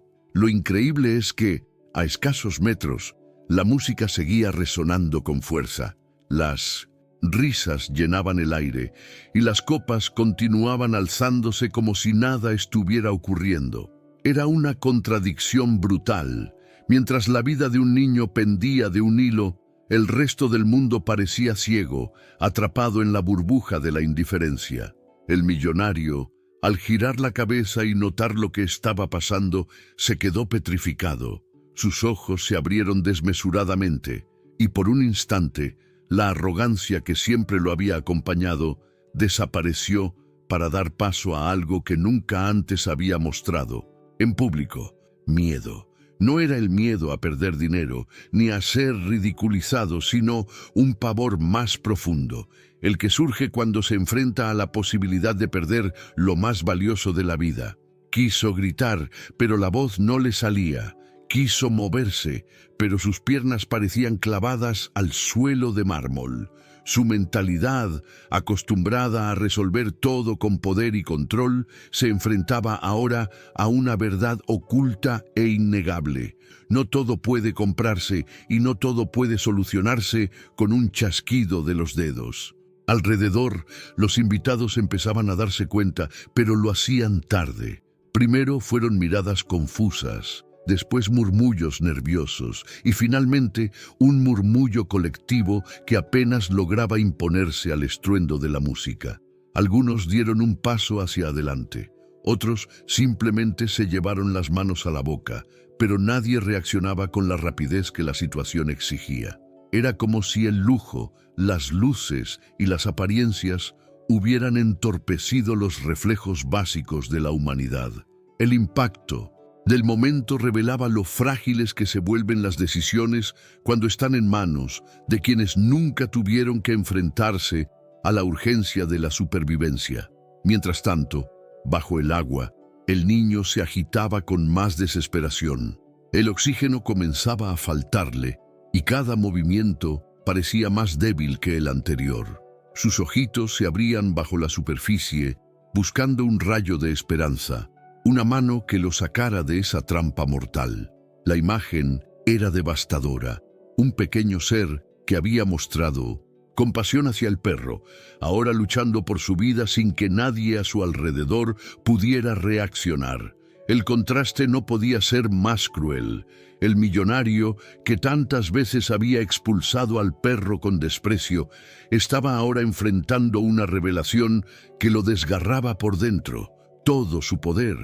Lo increíble es que, a escasos metros, la música seguía resonando con fuerza. Las risas llenaban el aire y las copas continuaban alzándose como si nada estuviera ocurriendo. Era una contradicción brutal. Mientras la vida de un niño pendía de un hilo, el resto del mundo parecía ciego, atrapado en la burbuja de la indiferencia. El millonario, al girar la cabeza y notar lo que estaba pasando, se quedó petrificado. Sus ojos se abrieron desmesuradamente y por un instante, la arrogancia que siempre lo había acompañado desapareció para dar paso a algo que nunca antes había mostrado. En público, miedo. No era el miedo a perder dinero, ni a ser ridiculizado, sino un pavor más profundo, el que surge cuando se enfrenta a la posibilidad de perder lo más valioso de la vida. Quiso gritar, pero la voz no le salía. Quiso moverse, pero sus piernas parecían clavadas al suelo de mármol. Su mentalidad, acostumbrada a resolver todo con poder y control, se enfrentaba ahora a una verdad oculta e innegable. No todo puede comprarse y no todo puede solucionarse con un chasquido de los dedos. Alrededor, los invitados empezaban a darse cuenta, pero lo hacían tarde. Primero fueron miradas confusas, después murmullos nerviosos y finalmente un murmullo colectivo que apenas lograba imponerse al estruendo de la música. Algunos dieron un paso hacia adelante, otros simplemente se llevaron las manos a la boca, pero nadie reaccionaba con la rapidez que la situación exigía. Era como si el lujo, las luces y las apariencias hubieran entorpecido los reflejos básicos de la humanidad. El impacto del momento revelaba lo frágiles que se vuelven las decisiones cuando están en manos de quienes nunca tuvieron que enfrentarse a la urgencia de la supervivencia. Mientras tanto, bajo el agua, el niño se agitaba con más desesperación. El oxígeno comenzaba a faltarle y cada movimiento parecía más débil que el anterior. Sus ojitos se abrían bajo la superficie, buscando un rayo de esperanza, una mano que lo sacara de esa trampa mortal. La imagen era devastadora. Un pequeño ser que había mostrado compasión hacia el perro, ahora luchando por su vida sin que nadie a su alrededor pudiera reaccionar. El contraste no podía ser más cruel. El millonario, que tantas veces había expulsado al perro con desprecio, estaba ahora enfrentando una revelación que lo desgarraba por dentro. Todo su poder,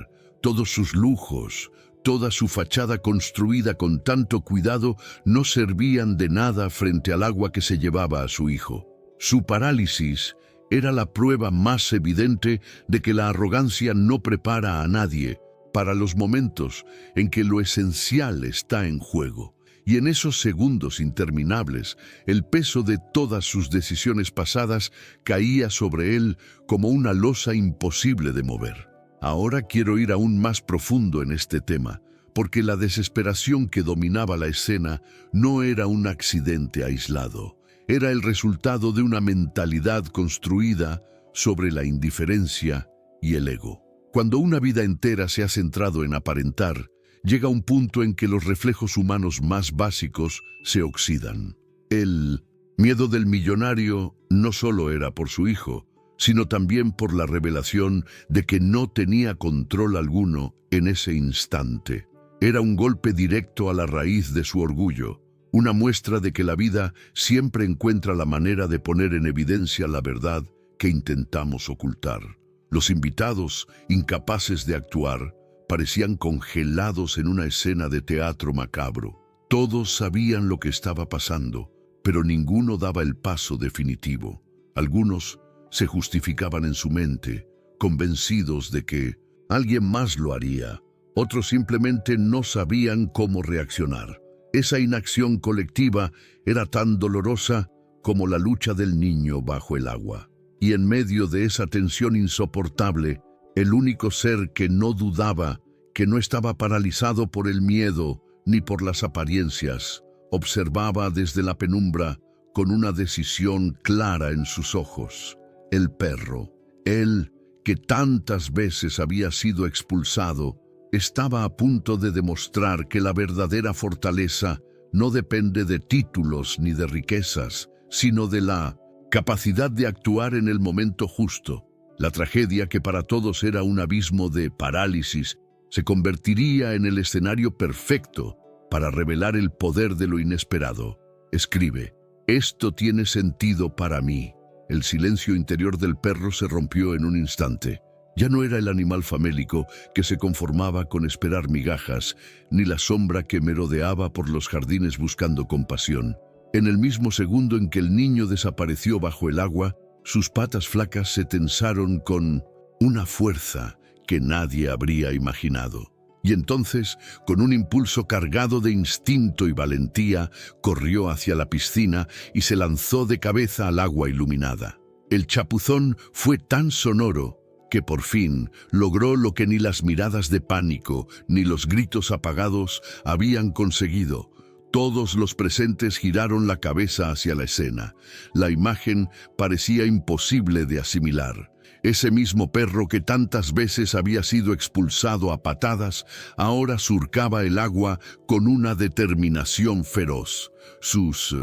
todos sus lujos, toda su fachada construida con tanto cuidado no servían de nada frente al agua que se llevaba a su hijo. Su parálisis era la prueba más evidente de que la arrogancia no prepara a nadie para los momentos en que lo esencial está en juego. Y en esos segundos interminables, el peso de todas sus decisiones pasadas caía sobre él como una losa imposible de mover. Ahora quiero ir aún más profundo en este tema, porque la desesperación que dominaba la escena no era un accidente aislado. Era el resultado de una mentalidad construida sobre la indiferencia y el ego. Cuando una vida entera se ha centrado en aparentar, llega un punto en que los reflejos humanos más básicos se oxidan. El miedo del millonario no solo era por su hijo, sino también por la revelación de que no tenía control alguno en ese instante. Era un golpe directo a la raíz de su orgullo, una muestra de que la vida siempre encuentra la manera de poner en evidencia la verdad que intentamos ocultar. Los invitados, incapaces de actuar, parecían congelados en una escena de teatro macabro. Todos sabían lo que estaba pasando, pero ninguno daba el paso definitivo. Algunos se justificaban en su mente, convencidos de que alguien más lo haría. Otros simplemente no sabían cómo reaccionar. Esa inacción colectiva era tan dolorosa como la lucha del niño bajo el agua. Y en medio de esa tensión insoportable, el único ser que no dudaba, que no estaba paralizado por el miedo ni por las apariencias, observaba desde la penumbra con una decisión clara en sus ojos. El perro, él que tantas veces había sido expulsado, estaba a punto de demostrar que la verdadera fortaleza no depende de títulos ni de riquezas, sino de la capacidad de actuar en el momento justo. La tragedia, que para todos era un abismo de parálisis, se convertiría en el escenario perfecto para revelar el poder de lo inesperado. Escribe: esto tiene sentido para mí. El silencio interior del perro se rompió en un instante. Ya no era el animal famélico que se conformaba con esperar migajas, ni la sombra que merodeaba por los jardines buscando compasión. En el mismo segundo en que el niño desapareció bajo el agua, sus patas flacas se tensaron con una fuerza que nadie habría imaginado. Y entonces, con un impulso cargado de instinto y valentía, corrió hacia la piscina y se lanzó de cabeza al agua iluminada. El chapuzón fue tan sonoro que por fin logró lo que ni las miradas de pánico ni los gritos apagados habían conseguido. Todos los presentes giraron la cabeza hacia la escena. La imagen parecía imposible de asimilar. Ese mismo perro que tantas veces había sido expulsado a patadas, ahora surcaba el agua con una determinación feroz. Sus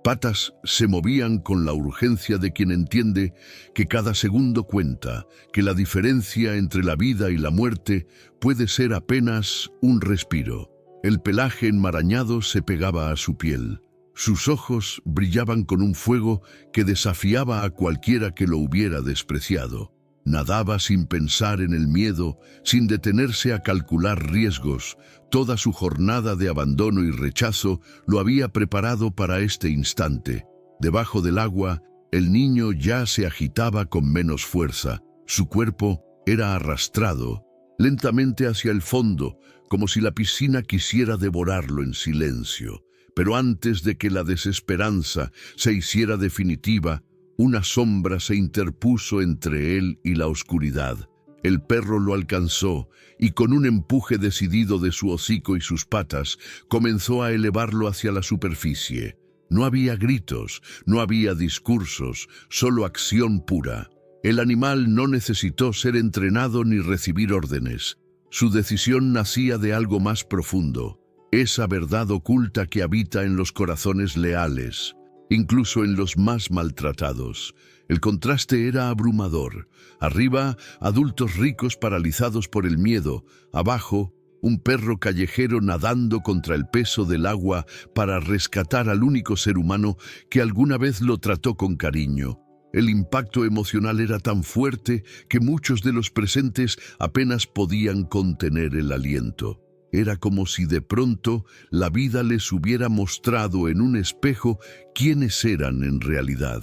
patas se movían con la urgencia de quien entiende que cada segundo cuenta, que la diferencia entre la vida y la muerte puede ser apenas un respiro. El pelaje enmarañado se pegaba a su piel. Sus ojos brillaban con un fuego que desafiaba a cualquiera que lo hubiera despreciado. Nadaba sin pensar en el miedo, sin detenerse a calcular riesgos. Toda su jornada de abandono y rechazo lo había preparado para este instante. Debajo del agua, el niño ya se agitaba con menos fuerza. Su cuerpo era arrastrado lentamente hacia el fondo, como si la piscina quisiera devorarlo en silencio. Pero antes de que la desesperanza se hiciera definitiva, una sombra se interpuso entre él y la oscuridad. El perro lo alcanzó y con un empuje decidido de su hocico y sus patas, comenzó a elevarlo hacia la superficie. No había gritos, no había discursos, solo acción pura. El animal no necesitó ser entrenado ni recibir órdenes. Su decisión nacía de algo más profundo. Esa verdad oculta que habita en los corazones leales, incluso en los más maltratados. El contraste era abrumador. Arriba, adultos ricos paralizados por el miedo. Abajo, un perro callejero nadando contra el peso del agua para rescatar al único ser humano que alguna vez lo trató con cariño. El impacto emocional era tan fuerte que muchos de los presentes apenas podían contener el aliento. Era como si de pronto la vida les hubiera mostrado en un espejo quiénes eran en realidad.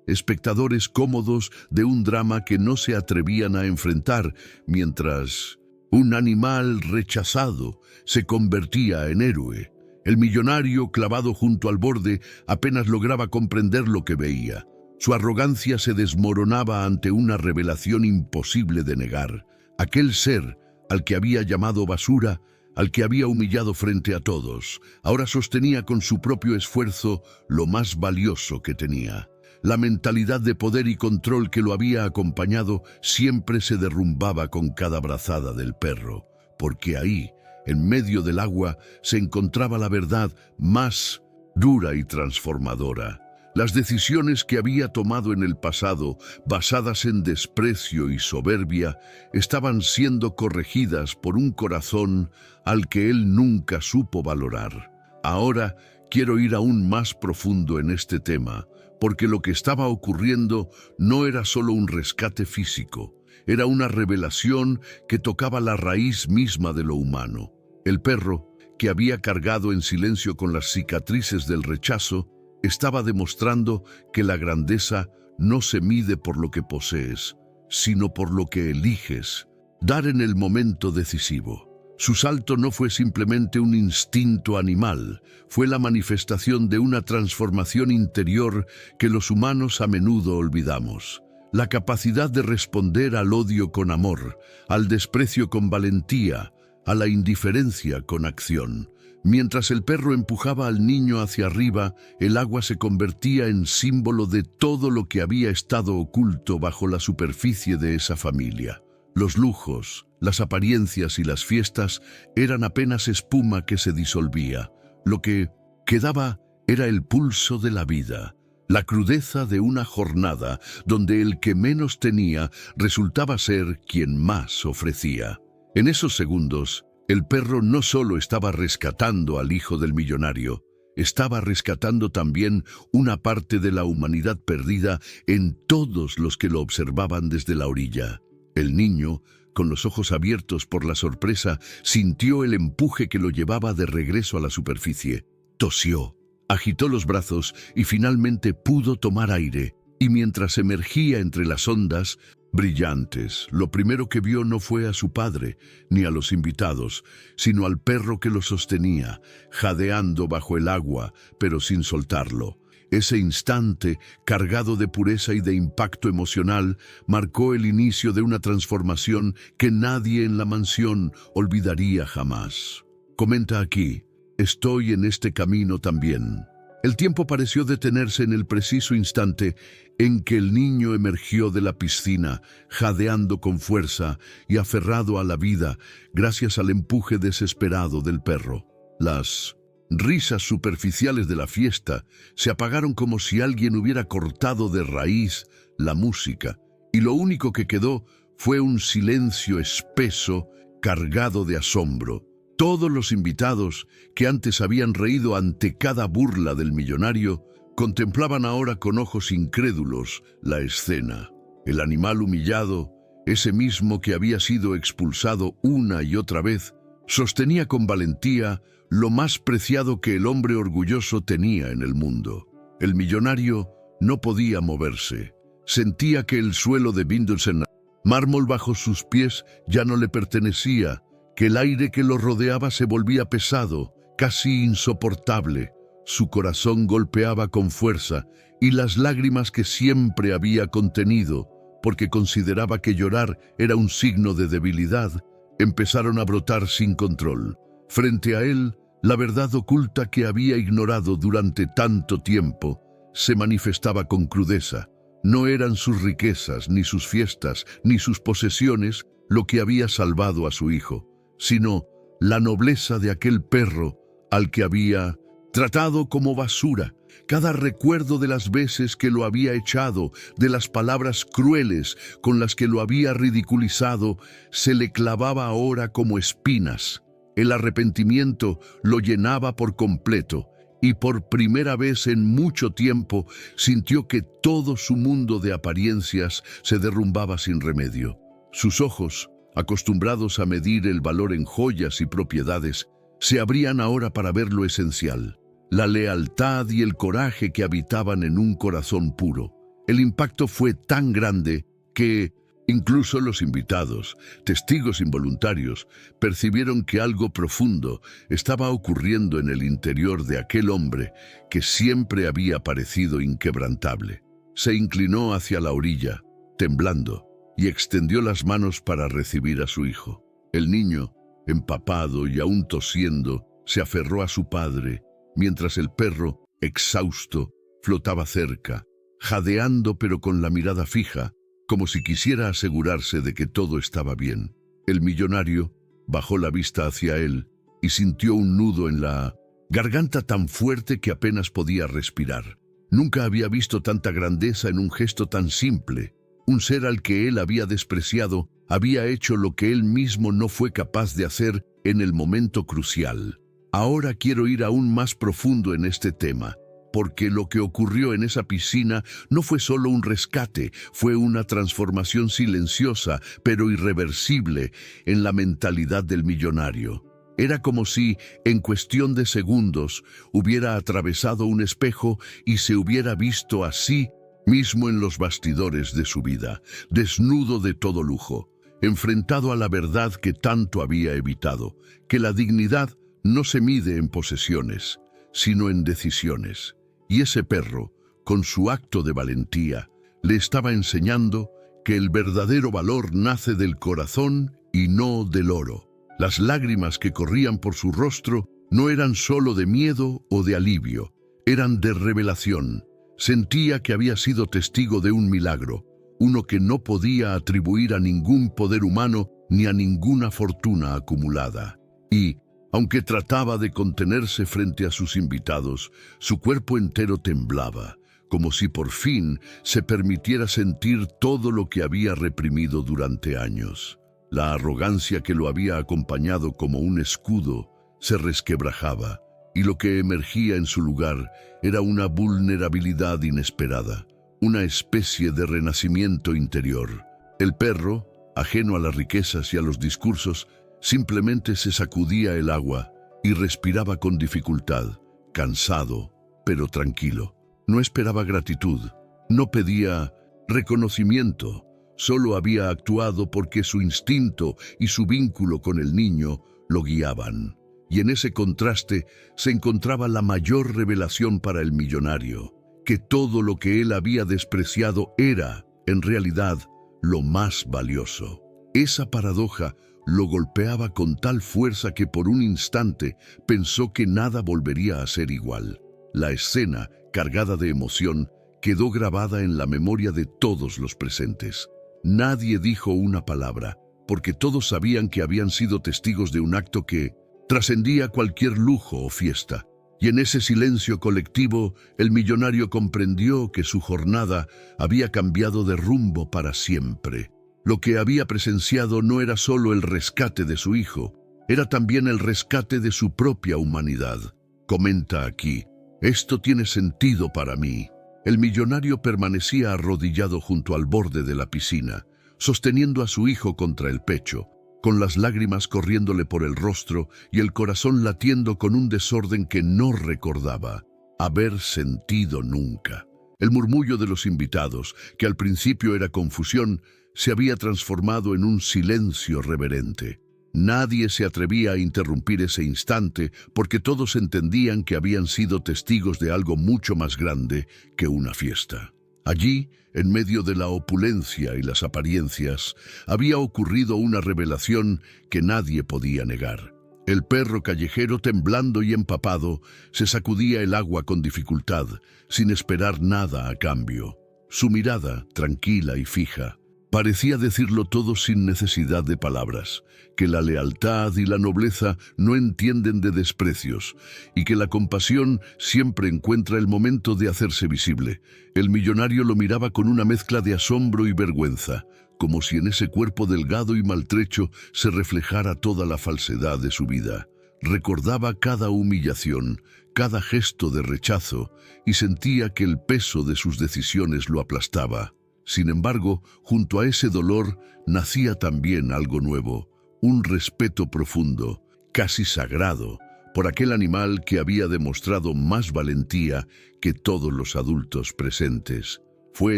Espectadores cómodos de un drama que no se atrevían a enfrentar, mientras un animal rechazado se convertía en héroe. El millonario, clavado junto al borde, apenas lograba comprender lo que veía. Su arrogancia se desmoronaba ante una revelación imposible de negar. Aquel ser al que había llamado basura, al que había humillado frente a todos, ahora sostenía con su propio esfuerzo lo más valioso que tenía. La mentalidad de poder y control que lo había acompañado siempre se derrumbaba con cada brazada del perro, porque ahí, en medio del agua, se encontraba la verdad más dura y transformadora. Las decisiones que había tomado en el pasado, basadas en desprecio y soberbia, estaban siendo corregidas por un corazón al que él nunca supo valorar. Ahora quiero ir aún más profundo en este tema, porque lo que estaba ocurriendo no era solo un rescate físico, era una revelación que tocaba la raíz misma de lo humano. El perro, que había cargado en silencio con las cicatrices del rechazo, estaba demostrando que la grandeza no se mide por lo que posees, sino por lo que eliges dar en el momento decisivo. Su salto no fue simplemente un instinto animal, fue la manifestación de una transformación interior que los humanos a menudo olvidamos. La capacidad de responder al odio con amor, al desprecio con valentía, a la indiferencia con acción. Mientras el perro empujaba al niño hacia arriba, el agua se convertía en símbolo de todo lo que había estado oculto bajo la superficie de esa familia. Los lujos, las apariencias y las fiestas eran apenas espuma que se disolvía. Lo que quedaba era el pulso de la vida, la crudeza de una jornada donde el que menos tenía resultaba ser quien más ofrecía. En esos segundos, el perro no solo estaba rescatando al hijo del millonario, estaba rescatando también una parte de la humanidad perdida en todos los que lo observaban desde la orilla. El niño, con los ojos abiertos por la sorpresa, sintió el empuje que lo llevaba de regreso a la superficie. Tosió, agitó los brazos y finalmente pudo tomar aire. Y mientras emergía entre las ondas, brillantes. Lo primero que vio no fue a su padre ni a los invitados, sino al perro que lo sostenía, jadeando bajo el agua, pero sin soltarlo. Ese instante, cargado de pureza y de impacto emocional, marcó el inicio de una transformación que nadie en la mansión olvidaría jamás. Comenta aquí: estoy en este camino también. El tiempo pareció detenerse en el preciso instante en que el niño emergió de la piscina, jadeando con fuerza y aferrado a la vida, gracias al empuje desesperado del perro. Las risas superficiales de la fiesta se apagaron como si alguien hubiera cortado de raíz la música, y lo único que quedó fue un silencio espeso, cargado de asombro. Todos los invitados, que antes habían reído ante cada burla del millonario, contemplaban ahora con ojos incrédulos la escena. El animal humillado, ese mismo que había sido expulsado una y otra vez, sostenía con valentía lo más preciado que el hombre orgulloso tenía en el mundo. El millonario no podía moverse. Sentía que el suelo de Windsor, mármol bajo sus pies, ya no le pertenecía, que el aire que lo rodeaba se volvía pesado, casi insoportable. Su corazón golpeaba con fuerza y las lágrimas que siempre había contenido, porque consideraba que llorar era un signo de debilidad, empezaron a brotar sin control. Frente a él, la verdad oculta que había ignorado durante tanto tiempo se manifestaba con crudeza. No eran sus riquezas, ni sus fiestas, ni sus posesiones lo que había salvado a su hijo, sino la nobleza de aquel perro al que había tratado como basura. Cada recuerdo de las veces que lo había echado, de las palabras crueles con las que lo había ridiculizado, se le clavaba ahora como espinas. El arrepentimiento lo llenaba por completo, y por primera vez en mucho tiempo sintió que todo su mundo de apariencias se derrumbaba sin remedio. Sus ojos, acostumbrados a medir el valor en joyas y propiedades, se abrían ahora para ver lo esencial: la lealtad y el coraje que habitaban en un corazón puro. El impacto fue tan grande que incluso los invitados, testigos involuntarios, percibieron que algo profundo estaba ocurriendo en el interior de aquel hombre que siempre había parecido inquebrantable. Se inclinó hacia la orilla, temblando, y extendió las manos para recibir a su hijo. El niño, empapado y aún tosiendo, se aferró a su padre, mientras el perro, exhausto, flotaba cerca, jadeando pero con la mirada fija, como si quisiera asegurarse de que todo estaba bien. El millonario bajó la vista hacia él y sintió un nudo en la garganta tan fuerte que apenas podía respirar. Nunca había visto tanta grandeza en un gesto tan simple. Un ser al que él había despreciado había hecho lo que él mismo no fue capaz de hacer en el momento crucial. Ahora quiero ir aún más profundo en este tema, porque lo que ocurrió en esa piscina no fue solo un rescate, fue una transformación silenciosa, pero irreversible, en la mentalidad del millonario. Era como si, en cuestión de segundos, hubiera atravesado un espejo y se hubiera visto a sí mismo en los bastidores de su vida, desnudo de todo lujo, enfrentado a la verdad que tanto había evitado, que la dignidad no se mide en posesiones, sino en decisiones. Y ese perro, con su acto de valentía, le estaba enseñando que el verdadero valor nace del corazón y no del oro. Las lágrimas que corrían por su rostro no eran solo de miedo o de alivio, eran de revelación. Sentía que había sido testigo de un milagro, uno que no podía atribuir a ningún poder humano ni a ninguna fortuna acumulada. Y, aunque trataba de contenerse frente a sus invitados, su cuerpo entero temblaba, como si por fin se permitiera sentir todo lo que había reprimido durante años. La arrogancia que lo había acompañado como un escudo se resquebrajaba, y lo que emergía en su lugar era una vulnerabilidad inesperada, una especie de renacimiento interior. El perro, ajeno a las riquezas y a los discursos, simplemente se sacudía el agua y respiraba con dificultad, cansado, pero tranquilo. No esperaba gratitud, no pedía reconocimiento, Solo había actuado porque su instinto y su vínculo con el niño lo guiaban. Y en ese contraste se encontraba la mayor revelación para el millonario, que todo lo que él había despreciado era, en realidad, lo más valioso. Esa paradoja lo golpeaba con tal fuerza que por un instante pensó que nada volvería a ser igual. La escena, cargada de emoción, quedó grabada en la memoria de todos los presentes. Nadie dijo una palabra, porque todos sabían que habían sido testigos de un acto que trascendía cualquier lujo o fiesta. Y en ese silencio colectivo, el millonario comprendió que su jornada había cambiado de rumbo para siempre. Lo que había presenciado no era solo el rescate de su hijo, era también el rescate de su propia humanidad. Comenta aquí: esto tiene sentido para mí. El millonario permanecía arrodillado junto al borde de la piscina, sosteniendo a su hijo contra el pecho, con las lágrimas corriéndole por el rostro y el corazón latiendo con un desorden que no recordaba haber sentido nunca. El murmullo de los invitados, que al principio era confusión, se había transformado en un silencio reverente. Nadie se atrevía a interrumpir ese instante porque todos entendían que habían sido testigos de algo mucho más grande que una fiesta. Allí, en medio de la opulencia y las apariencias, había ocurrido una revelación que nadie podía negar. El perro callejero, temblando y empapado, se sacudía el agua con dificultad, sin esperar nada a cambio. Su mirada, tranquila y fija, parecía decirlo todo sin necesidad de palabras, que la lealtad y la nobleza no entienden de desprecios y que la compasión siempre encuentra el momento de hacerse visible. El millonario lo miraba con una mezcla de asombro y vergüenza, como si en ese cuerpo delgado y maltrecho se reflejara toda la falsedad de su vida. Recordaba cada humillación, cada gesto de rechazo, y sentía que el peso de sus decisiones lo aplastaba. Sin embargo, junto a ese dolor nacía también algo nuevo, un respeto profundo, casi sagrado, por aquel animal que había demostrado más valentía que todos los adultos presentes. Fue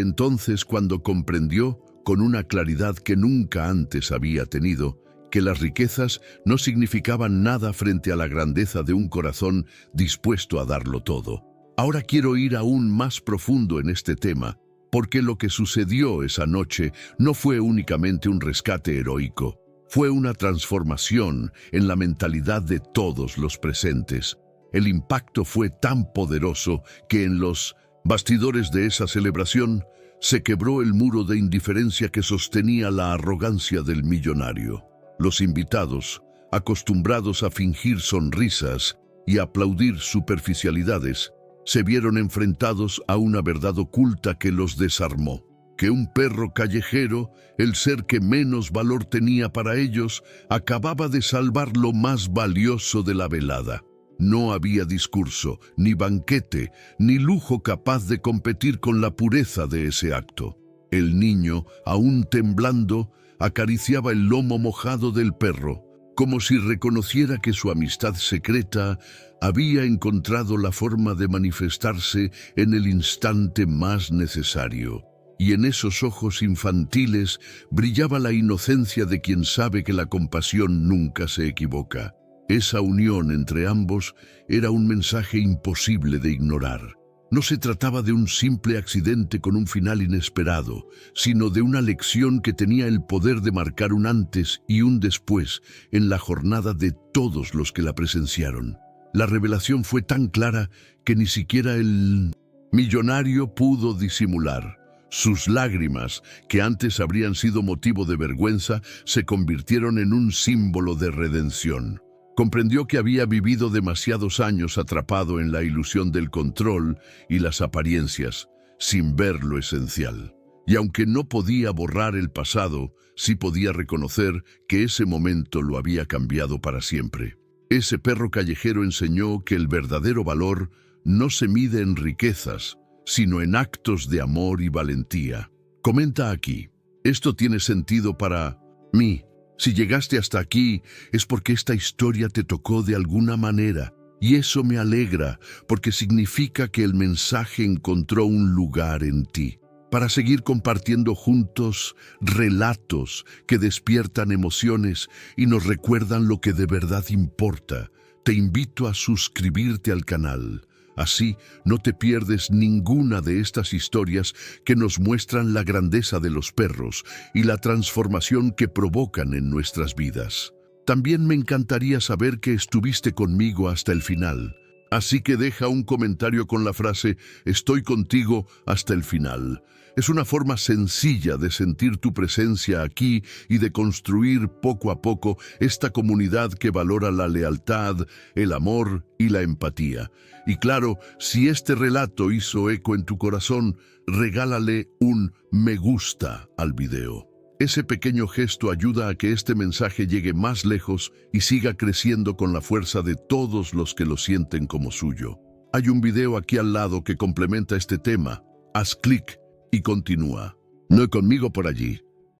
entonces cuando comprendió, con una claridad que nunca antes había tenido, que las riquezas no significaban nada frente a la grandeza de un corazón dispuesto a darlo todo. Ahora quiero ir aún más profundo en este tema, porque lo que sucedió esa noche no fue únicamente un rescate heroico, fue una transformación en la mentalidad de todos los presentes. El impacto fue tan poderoso que en los bastidores de esa celebración se quebró el muro de indiferencia que sostenía la arrogancia del millonario. Los invitados, acostumbrados a fingir sonrisas y a aplaudir superficialidades, se vieron enfrentados a una verdad oculta que los desarmó. Que un perro callejero, el ser que menos valor tenía para ellos, acababa de salvar lo más valioso de la velada. No había discurso, ni banquete, ni lujo capaz de competir con la pureza de ese acto. El niño, aún temblando, acariciaba el lomo mojado del perro, como si reconociera que su amistad secreta había encontrado la forma de manifestarse en el instante más necesario. Y en esos ojos infantiles brillaba la inocencia de quien sabe que la compasión nunca se equivoca. Esa unión entre ambos era un mensaje imposible de ignorar. No se trataba de un simple accidente con un final inesperado, sino de una lección que tenía el poder de marcar un antes y un después en la jornada de todos los que la presenciaron. La revelación fue tan clara que ni siquiera el millonario pudo disimular. Sus lágrimas, que antes habrían sido motivo de vergüenza, se convirtieron en un símbolo de redención. Comprendió que había vivido demasiados años atrapado en la ilusión del control y las apariencias, sin ver lo esencial. Y aunque no podía borrar el pasado, sí podía reconocer que ese momento lo había cambiado para siempre. Ese perro callejero enseñó que el verdadero valor no se mide en riquezas, sino en actos de amor y valentía. Comenta aquí: esto tiene sentido para mí. Si llegaste hasta aquí es porque esta historia te tocó de alguna manera, y eso me alegra porque significa que el mensaje encontró un lugar en ti. para seguir compartiendo juntos relatos que despiertan emociones y nos recuerdan lo que de verdad importa. Te invito a suscribirte al canal. Así no te pierdes ninguna de estas historias que nos muestran la grandeza de los perros y la transformación que provocan en nuestras vidas. También me encantaría saber que estuviste conmigo hasta el final. Así que deja un comentario con la frase "Estoy contigo hasta el final". Es una forma sencilla de sentir tu presencia aquí y de construir poco a poco esta comunidad que valora la lealtad, el amor y la empatía. Y claro, si este relato hizo eco en tu corazón, regálale un me gusta al video. Ese pequeño gesto ayuda a que este mensaje llegue más lejos y siga creciendo con la fuerza de todos los que lo sienten como suyo. Hay un video aquí al lado que complementa este tema. Haz clic y continúa. No conmigo por allí.